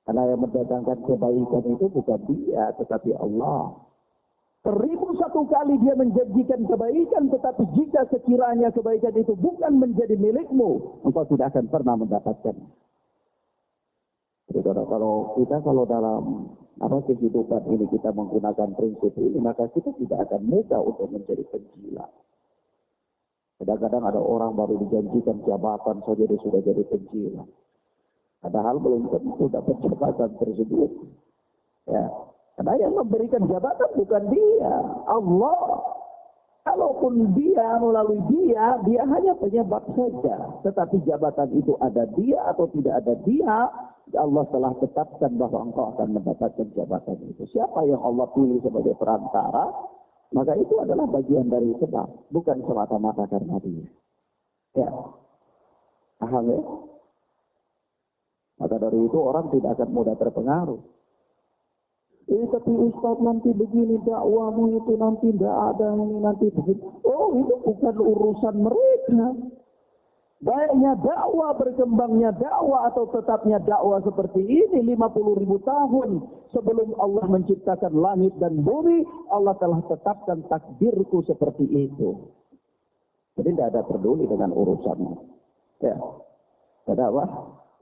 Karena yang mendatangkan kebaikan itu bukan dia, tetapi Allah. 1001 kali dia menjanjikan kebaikan, tetapi jika sekiranya kebaikan itu bukan menjadi milikmu, engkau tidak akan pernah mendapatkan. Jadi kalau dalam kehidupan ini kita menggunakan prinsip ini, maka kita tidak akan mudah untuk menjadi penjilat. Kadang-kadang ada orang baru dijanjikan jabatan saja dia sudah jadi penjilat. Padahal belum tentu dapat jabatan tersebut. Ya. Karena yang memberikan jabatan bukan dia, Allah. Kalaupun dia melalui dia hanya penyebab saja. Tetapi jabatan itu ada dia atau tidak ada dia, Allah telah tetapkan bahwa engkau akan mendapatkan jabatan itu. Siapa yang Allah pilih sebagai perantara, maka itu adalah bagian dari sebab, bukan semata-mata karena dia. Ya, paham ya? Maka dari itu orang tidak akan mudah terpengaruh. Tapi Ustaz nanti begini dakwahmu itu nanti tidak ada ini nanti begini. Oh, itu bukan urusan mereka. Baiknya dakwah, berkembangnya dakwah atau tetapnya dakwah seperti ini 50.000 tahun sebelum Allah menciptakan langit dan bumi, Allah telah tetapkan takdirku seperti itu. Jadi tidak ada peduli dengan urusanmu. Ya, tidak apa?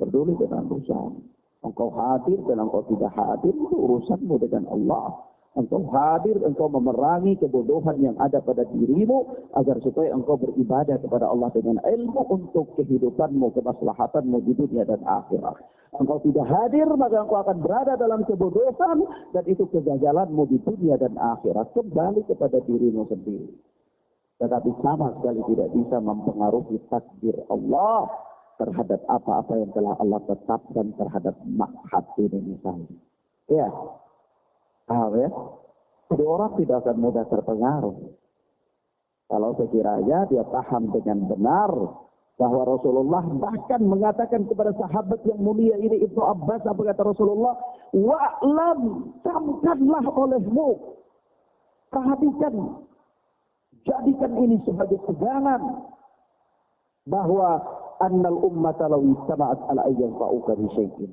Peduli dengan urusan. Engkau hadir dan engkau tidak hadir, itu urusanmu dengan Allah. Engkau hadir, engkau memerangi kebodohan yang ada pada dirimu, agar supaya engkau beribadah kepada Allah dengan ilmu untuk kehidupanmu, kemaslahatanmu di dunia dan akhirat. Engkau tidak hadir, maka engkau akan berada dalam kebodohan, dan itu kegagalanmu di dunia dan akhirat. Kembali kepada dirimu sendiri. Tetapi sama sekali tidak bisa mempengaruhi takdir Allah terhadap apa-apa yang telah Allah tetapkan terhadap makhad ini misalnya. Ya, paham ya? Jadi orang tidak akan mudah terpengaruh. Kalau sekiranya dia paham dengan benar bahwa Rasulullah bahkan mengatakan kepada sahabat yang mulia ini, Ibnu Abbas, apa kata Rasulullah? Wa'lam, camkanlah olehmu. Perhatikan. Jadikan ini sebagai pegangan. Bahwa annal ummata law istama'at ala ayyan fa'uka bi syai'in.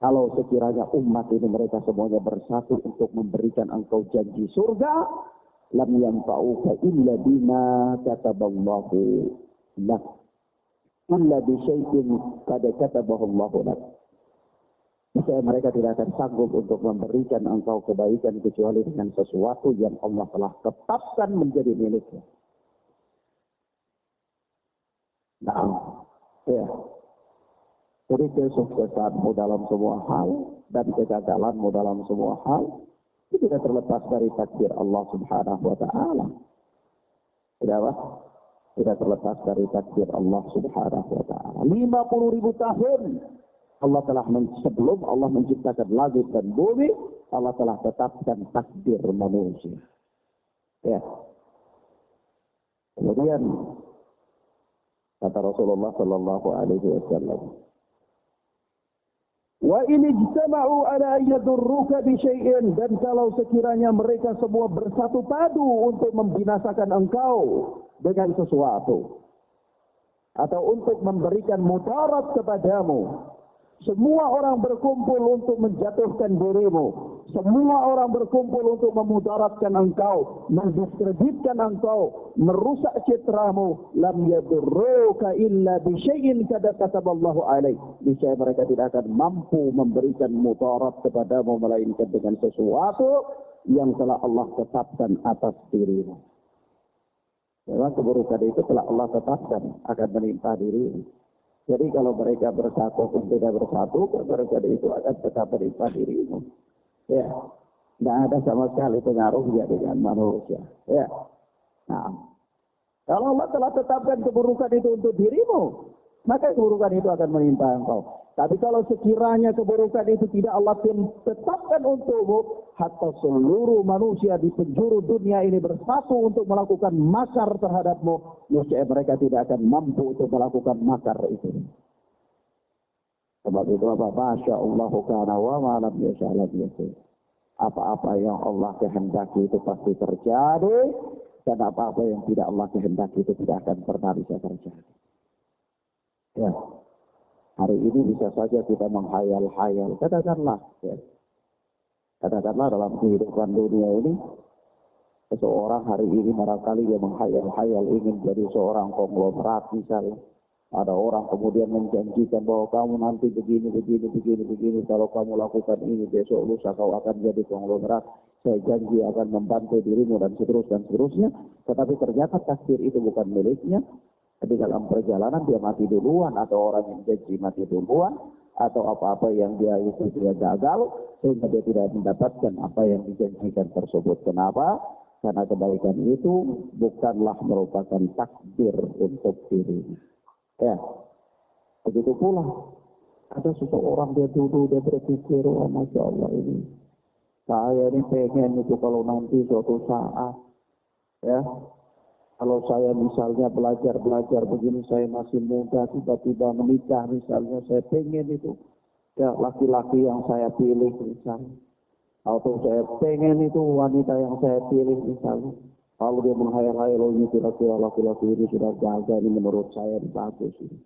Kalau sekiranya umat ini mereka semuanya bersatu untuk memberikan engkau janji surga, lam yanfa'uka illa bima kataballahu lak. Illa bi syai'in qad katabahu Allahu lak. Maka mereka tidak akan sanggup untuk memberikan engkau kebaikan kecuali dengan sesuatu yang Allah telah tetapkan menjadi miliknya. Nah, ya. Jadi kesuksesanmu dalam semua hal dan kegagalanmu dalam semua hal itu tidak terlepas dari takdir Allah Subhanahu wa taala. Tidak apa? Tidak terlepas dari takdir Allah Subhanahu wa taala. 50.000 tahun Allah telah sebelum Allah menciptakan langit dan bumi, Allah telah tetapkan takdir manusia. Ya. Kemudian kata Rasulullah sallallahu alaihi wasallam, wa in ijtama'u ala yadurruka bi syai'in, dan kalau sekiranya mereka semua bersatu padu untuk membinasakan engkau dengan sesuatu atau untuk memberikan mudarat kepadamu, semua orang berkumpul untuk menjatuhkan dirimu, semua orang berkumpul untuk memudaratkan engkau, mendiskreditkan engkau, merusak citramu, lam yadurruka illa bi syai'in qad kataballahu alaih. Niscaya mereka tidak akan mampu memberikan mudarat kepadamu melainkan dengan sesuatu yang telah Allah tetapkan atas dirimu. Memang keburukan itu telah Allah tetapkan akan menimpa dirimu. Jadi kalau mereka bersatu pun tidak bersatu, keburukan itu akan tetap menimpa dirimu. Ya, tidak ada sama sekali pengaruhnya dengan manusia. Ya, nah, kalau Allah telah tetapkan keburukan itu untuk dirimu, maka keburukan itu akan menimpa engkau. Tapi kalau sekiranya keburukan itu tidak Allah tetapkan untukmu, hatta seluruh manusia di penjuru dunia ini bersatu untuk melakukan makar terhadapmu, niscaya mereka tidak akan mampu untuk melakukan makar itu. Sebab itu apa? Masya Allah kana wa ma lam yasha lam yakun. Apa-apa yang Allah kehendaki itu pasti terjadi, dan apa-apa yang tidak Allah kehendaki itu tidak akan pernah bisa terjadi. Ya. Hari ini bisa saja kita menghayal-hayal. Katakanlah, ya. Katakanlah dalam kehidupan dunia ini, seseorang hari ini barangkali dia menghayal-hayal ingin jadi seorang konglomerat misalnya. Ada orang kemudian menjanjikan bahwa kamu nanti begini. Kalau kamu lakukan ini, besok lusa kau akan jadi konglomerat. Saya janji akan membantu dirimu dan seterusnya. Tetapi ternyata takdir itu bukan miliknya. Di dalam perjalanan dia mati duluan, atau orang yang janji mati duluan, atau apa-apa yang dia gagal, sehingga dia tidak mendapatkan apa yang dijanjikan tersebut. Kenapa? Karena kebaikan itu bukanlah merupakan takdir untuk dirinya. Ya, begitu pula ada seseorang dia dulu dia berpikir, oh Masya Allah ini, saya ini pengen itu kalau nanti suatu saat, ya, kalau saya misalnya belajar begini, saya masih muda, tiba-tiba menikah misalnya, saya pengen itu, ya laki-laki yang saya pilih misalnya. Atau saya pengen itu wanita yang saya pilih misalnya. Kalau dia menghayal-hayal, oh ini kira-kira laki-laki ini sudah gagal, ini menurut saya bagus ini.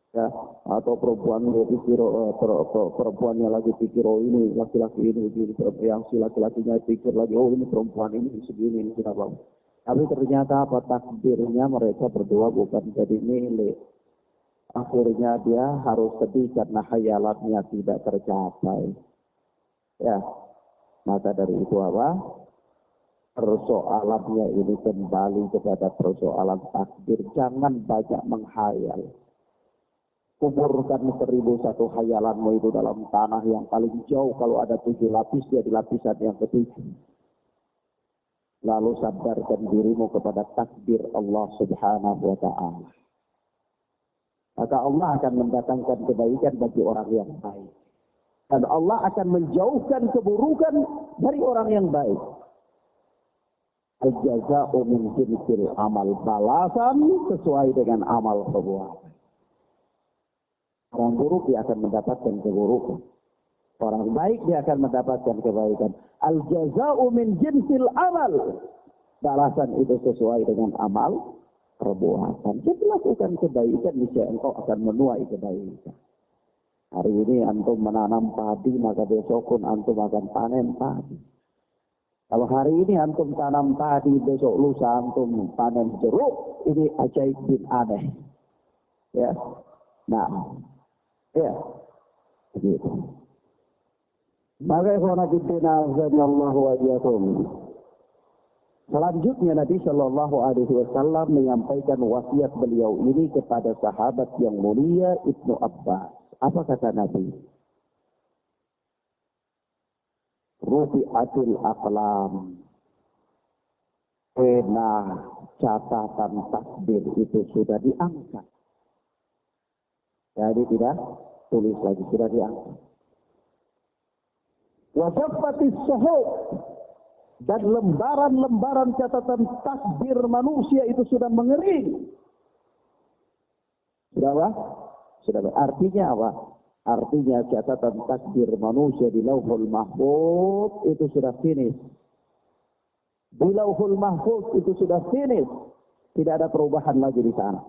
Ya, atau perempuan dia pikir, perempuannya lagi pikir, oh ini laki-laki ini begini, yang si laki-lakinya pikir lagi, oh ini perempuan ini segini, ini sudah bagus. Tapi ternyata apa, takdirnya mereka berdua bukan jadi milik. Akhirnya dia harus sedih karena hayalannya tidak tercapai. Ya, maka dari itu apa? Persoalannya ini kembali kepada persoalan takdir. Jangan banyak menghayal. Kuburkan 1001 hayalanmu itu dalam tanah yang paling jauh. Kalau ada 7 lapis, dia di lapisan yang ke-7. Lalu sadarkan dirimu kepada takdir Allah Subhanahu wa ta'ala. Maka Allah akan mendatangkan kebaikan bagi orang yang baik. Dan Allah akan menjauhkan keburukan dari orang yang baik. Al-jaza'u min jinsil amal. Balasan sesuai dengan amal perbuatan. Orang buruk dia akan mendapatkan keburukan. Orang baik dia akan mendapatkan kebaikan. Al-jaza'u min jinsil amal. Balasan itu sesuai dengan amal perbuatan. Jadi lakukan kebaikan, niscaya engkau akan menuai kebaikan. Hari ini antum menanam padi, maka besok pun antum akan panen padi. Kalau hari ini antum tanam padi, besok lusa antum panen jeruk, ini ajaib bin aneh. Ya. Nah, ya. Begitu. Maka ikhwan fillah azanallahu wa iyyakum. Selanjutnya Nabi Shallallahu Alaihi Wasallam menyampaikan wasiat beliau ini kepada sahabat yang mulia Ibnu Abbas Apa kata Nabi? Rufi'atil aqlam. Pena catatan takdir itu sudah diangkat. Jadi tidak tulis lagi, sudah diangkat. Wa jaffatis suhuf, dan lembaran-lembaran catatan takdir manusia itu sudah mengering. Sudah apa? Sudah. Artinya apa? Artinya catatan takdir manusia di Lauhul Mahfuz itu sudah finish. Di Lauhul Mahfuz itu sudah finish. Tidak ada perubahan lagi di sana.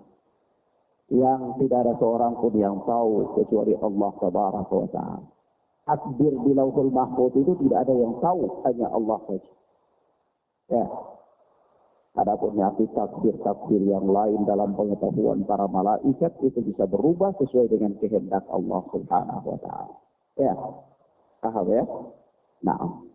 Yang tidak ada seorang pun yang tahu kecuali Allah Tabaraka wa Ta'ala. Takdir di Lauhul Mahfuz itu tidak ada yang tahu, hanya Allah saja. Ya. Adapun nanti takdir-takdir yang lain dalam pengetahuan para malaikat itu bisa berubah sesuai dengan kehendak Allah Subhanahu wa Ta'ala. Ya. Paham ya? Nah.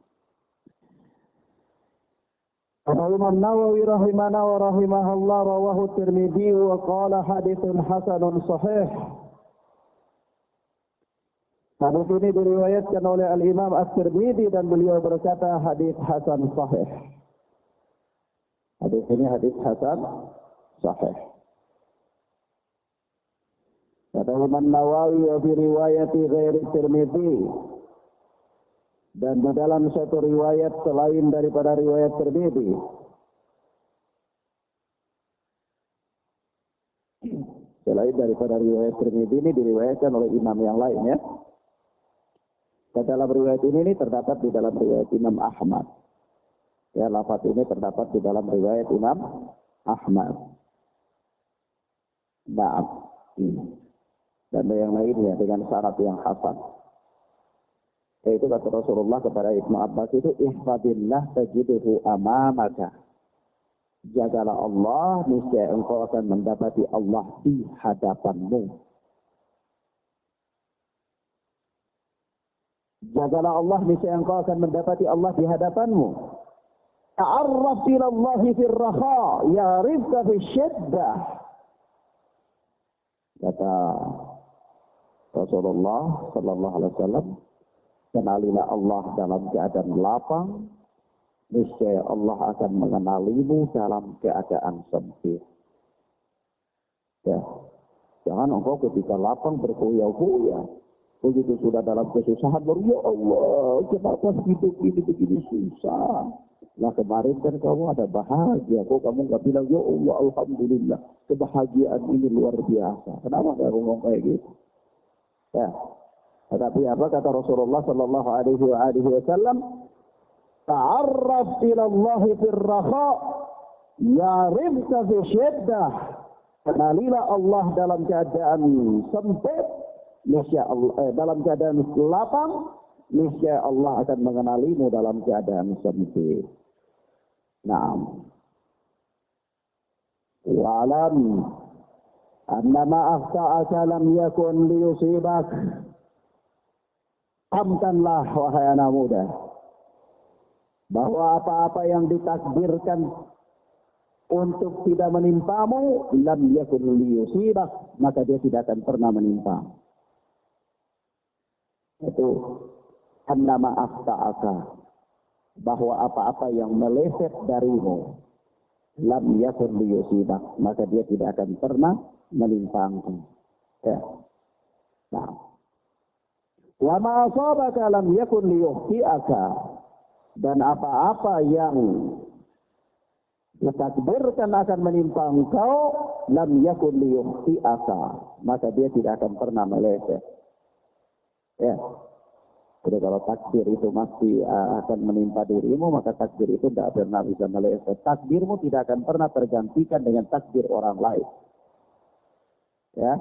Imam Nawawi rahimahana wa rahimahullah rawahu Tirmidzi wa qala haditsun hasanun sahih. Hadis ini diriwayatkan oleh Al-Imam At-Tirmidzi dan beliau berkata hadis hasan sahih. Hadis ini hadis hasan sahih. Kata Imam Nawawi wa fi riwayati ghairi Tirmidzi, dan di dalam satu riwayat selain daripada riwayat Tirmidzi, selain daripada riwayat Tirmidzi ini diriwayatkan oleh imam yang lain ya. Dan dalam riwayat ini terdapat di dalam riwayat Imam Ahmad. Ya, lafaz ini terdapat di dalam riwayat Imam Ahmad. Nah, dan yang lainnya dengan syarat yang hasan. Yaitu kata Rasulullah kepada Ibnu Abbas itu, ihfadillah tajiduhu amamaka. Jagalah Allah, niscaya engkau akan mendapati Allah di hadapanmu. Jagalah Allah, niscaya engkau akan mendapati Allah di hadapanmu. Ta'arraf ila Allah fil raha, ya'rifka fil syiddah. Kata Rasulullah sallallahu alaihi wasallam, kenalilah Allah dalam keadaan lapang, niscaya Allah akan mengenalimu dalam keadaan sempit. Ya. Jangan engkau ketika lapang berkoya-koya. Begitu sudah dalam kesusahan baru, ya Allah, kenapa hidup ini begini susah? Nah kemarin kan kamu ada bahagia, kok kamu nggak bilang, ya Allah, alhamdulillah, kebahagiaan ini luar biasa. Kenapa nggak ngomong kayak gitu? Ya. Tetapi apa kata Rasulullah sallallahu alaihi wasallam? Ta'arraf ila Allah fil raha, ya'rifka fi syiddah. Kenalilah Allah dalam keadaan sempit, niscaya Allah dalam keadaan lapang, niscaya Allah akan mengenalimu dalam keadaan sempit. Naam. Wa'lam annama akhta'aka lam yakun liyusibak. Pahamkanlah wahai anak muda, bahwa apa-apa yang ditakdirkan untuk tidak menimpamu, lam yakun liyusibak, maka dia tidak akan pernah menimpa. Itu annama akhta'aka, bahwa apa-apa yang meleset darimu, lam yakun liyusibak, maka dia tidak akan pernah menimpa engkau. Ya. Nah, wa ma asabaka lam yakun liyukhti'aka, dan apa-apa yang ditakdirkan akan menimpa engkau, lam yakun liyukhti'aka, maka dia tidak akan pernah meleset. Ya. Jadi kalau takdir itu masih akan menimpa dirimu, maka takdir itu tidak pernah bisa meleset. Takdirmu tidak akan pernah tergantikan dengan takdir orang lain. Ya.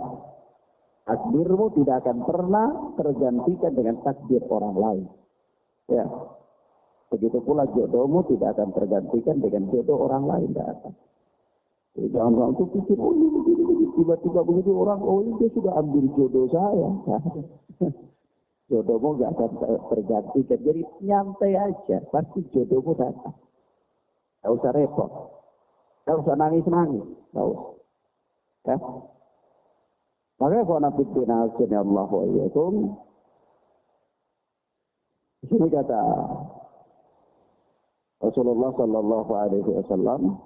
Takdirmu tidak akan pernah tergantikan dengan takdir orang lain. Ya. Begitu pula jodohmu tidak akan tergantikan dengan jodoh orang lain. Tidak akan. Jadi jangan aku pikir, oh ini begini, tiba-tiba begitu orang, oh ini dia sudah ambil jodoh saya. Jodohmu nggak akan tergantikan. Jadi nyantai aja, pasti jodohmu datang. Nggak usah repot, nggak usah nangis-nangis, nggak usah. Ya? Maka ikhwan fillah Allah wa iyyakum. Di sini kata Rasulullah sallallahu alaihi wasallam,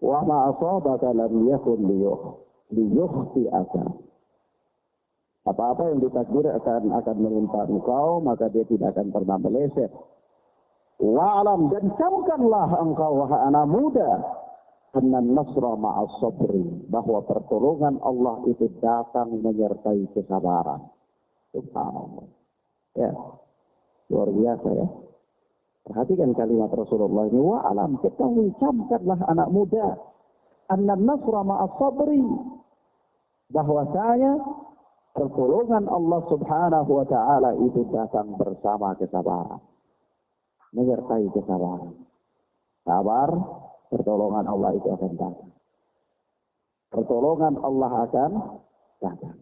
wa ma asabaka lam yakun liyukhti'aka. Apa-apa yang ditakdir akan menimpa engkau, maka dia tidak akan pernah meleset. Wa'alam, dan camkanlah engkau wahai anak muda, anna nasra ma'as sabri, bahwa pertolongan Allah itu datang menyertai kesabaran. Subhanallah. Ya, luar biasa ya. Perhatikan kalimat Rasulullah ini, wa'alam, ketahui, camkanlah anak muda, anna nasra ma'as sabri, bahwa saya pertolongan Allah subhanahu wa ta'ala itu datang bersama kesabaran. Menyertai kesabaran. Sabar, pertolongan Allah itu akan datang. Pertolongan Allah akan datang.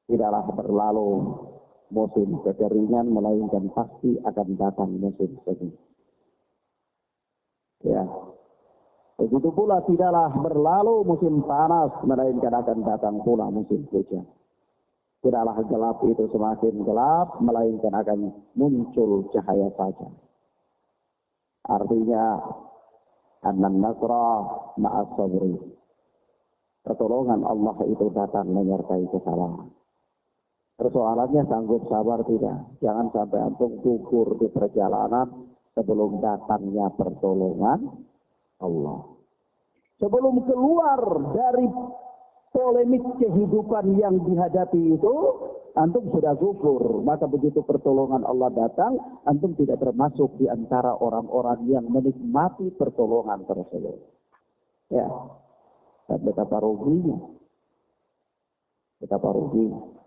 Tidaklah berlalu musim kekeringan, melainkan pasti akan datang musim semi. Ya. Begitu pula tidaklah berlalu musim panas, melainkan akan datang pula musim hujan. Tidaklah gelap itu semakin gelap, melainkan akan muncul cahaya saja. Artinya, annan nasra ma'as sabri. Pertolongan Allah itu datang menyertai kesabaran. Persoalannya sanggup sabar tidak? Jangan sampai antum gugur di perjalanan sebelum datangnya pertolongan Allah. Sebelum keluar dari polemik kehidupan yang dihadapi itu, antum sudah gugur. Maka begitu pertolongan Allah datang, antum tidak termasuk di antara orang-orang yang menikmati pertolongan tersebut. Ya, dan betapa ruginya. Betapa ruginya.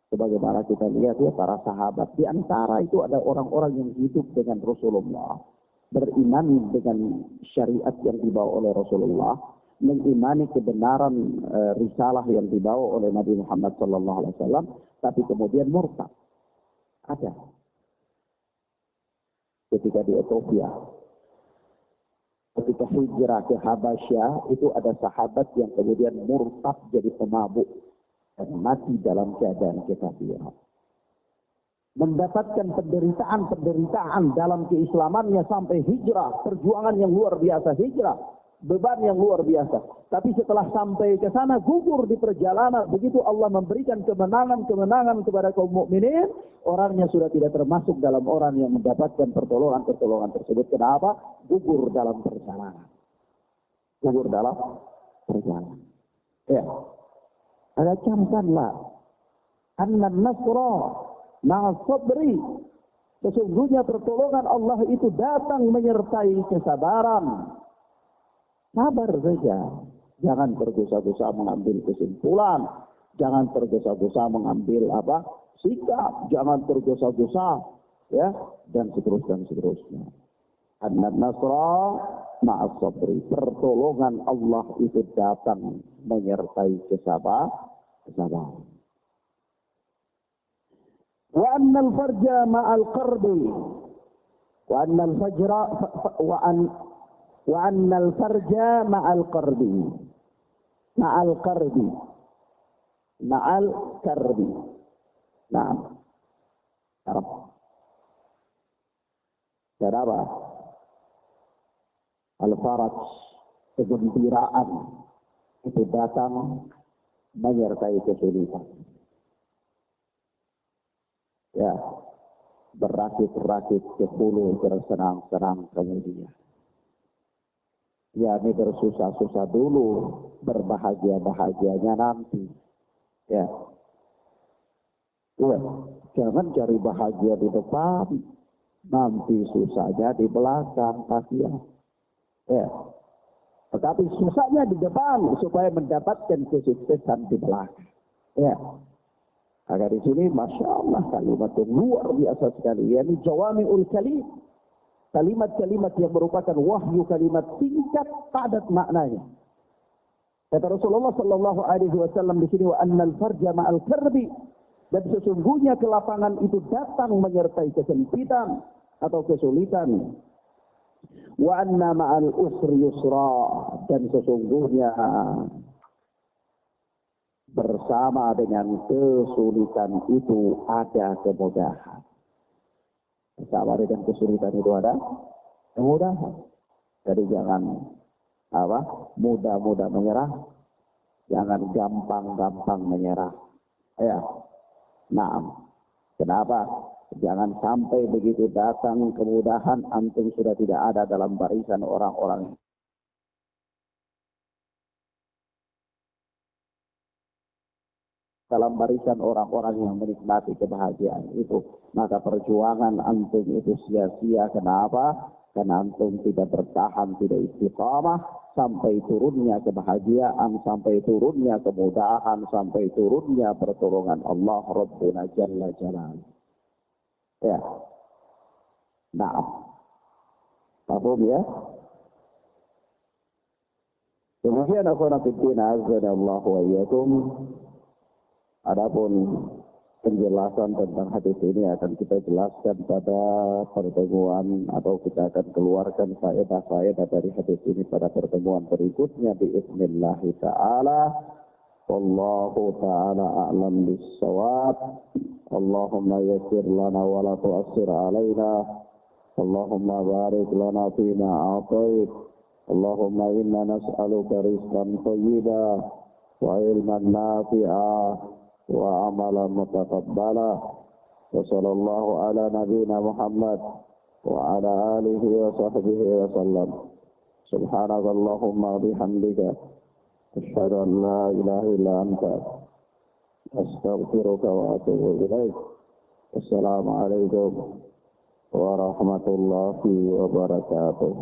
Sebagaimana kita lihat ya, para sahabat, di antara itu ada orang-orang yang hidup dengan Rasulullah, beriman dengan syariat yang dibawa oleh Rasulullah, mengimani kebenaran risalah yang dibawa oleh Nabi Muhammad SAW, tapi kemudian murtad. Ada. Ketika di Ethiopia, ketika hijrah ke Habasyah, itu ada sahabat yang kemudian murtad jadi pemabuk dan mati dalam keadaan kekafiran. Mendapatkan penderitaan dalam keislamannya sampai hijrah, perjuangan yang luar biasa, hijrah, beban yang luar biasa. Tapi setelah sampai ke sana, gugur di perjalanan. Begitu Allah memberikan kemenangan kepada kaum mukminin, orangnya sudah tidak termasuk dalam orang yang mendapatkan pertolongan tersebut. Kenapa? Gugur dalam perjalanan. Gugur dalam perjalanan. Ya. Ada camkanlah. Anna nasra ma'as sabri. Sesungguhnya pertolongan Allah itu datang menyertai kesabaran. Sabar saja. Jangan tergesa-gesa mengambil kesimpulan. Jangan tergesa-gesa mengambil sikap. Jangan tergesa-gesa. Ya. Dan seterusnya. Anna nasra ma'as sabri. Pertolongan Allah itu datang menyertai kesabaran. Wa annal farja ma'al qarbi. Wa annal fajra wa annal farja ma'al qarbi. Ma'al qarbi. Ma'al qarbi. Naam. Arab. Kenapa? Al-faraj, kegembiraan itu datang menyertai kesulitan. Ya, berakit-rakit ke hulu, bersenang-senang kemudian. Ya, ini bersusah-susah dulu, berbahagia-bahagianya nanti. Ya. Ya, jangan cari bahagia di depan, nanti susahnya di belakang, kasihan. Ya. Tetapi susahnya di depan supaya mendapatkan kesuksesan di belakang. Ya. Agar di sini, masya Allah, kalimat yang luar biasa sekali. Yani jawami'ul kalim. Kalimat-kalimat yang merupakan wahyu, kalimat singkat, padat maknanya. Kata Rasulullah Sallallahu Alaihi Wasallam di sini, wa annal farja ma'al karbi. Dan sesungguhnya kelapangan itu datang menyertai kesempitan atau kesulitan. Wa anna ma'al usri yusra, dan sesungguhnya bersama dengan kesulitan itu ada kemudahan. Bersama dengan kesulitan itu ada kemudahan. Jadi jangan mudah-mudah menyerah, jangan gampang-gampang menyerah. Ya. Nah, kenapa? Jangan sampai begitu datang kemudahan, antum sudah tidak ada dalam barisan orang-orang. Dalam barisan orang-orang yang menikmati kebahagiaan itu. Maka perjuangan antum itu sia-sia. Kenapa? Karena antum tidak bertahan, tidak istiqamah, sampai turunnya kebahagiaan, sampai turunnya kemudahan, sampai turunnya pertolongan Allah Rabbuna Jalla Jalaluhu. Ya. Nah, paham ya? Kemudian akhwana fiddina azanallahu wa iyyakum. Adapun penjelasan tentang hadis ini akan kita jelaskan pada pertemuan, atau kita akan keluarkan faedah-faedah dari hadis ini pada pertemuan berikutnya biiznillah ta'ala. Wallahu ta'ala a'lam bis-shawab. Allahumma yassir lana wa la tu'assir alaina. Allahumma barik lana fima a'tait. Allahumma inna nas'aluka rizqan thayyiban wa ilman nafi'a wa amalan mutaqabbala. Wa sallallahu ala nabiyyina Muhammad wa ala alihi wa sahbihi wa sallam. Subhanakallahumma bihamdika asyhadu an la ilaha illa anta astaghfiruka wa atubu ilaik. Assalamualaikum warahmatullahi wabarakatuh.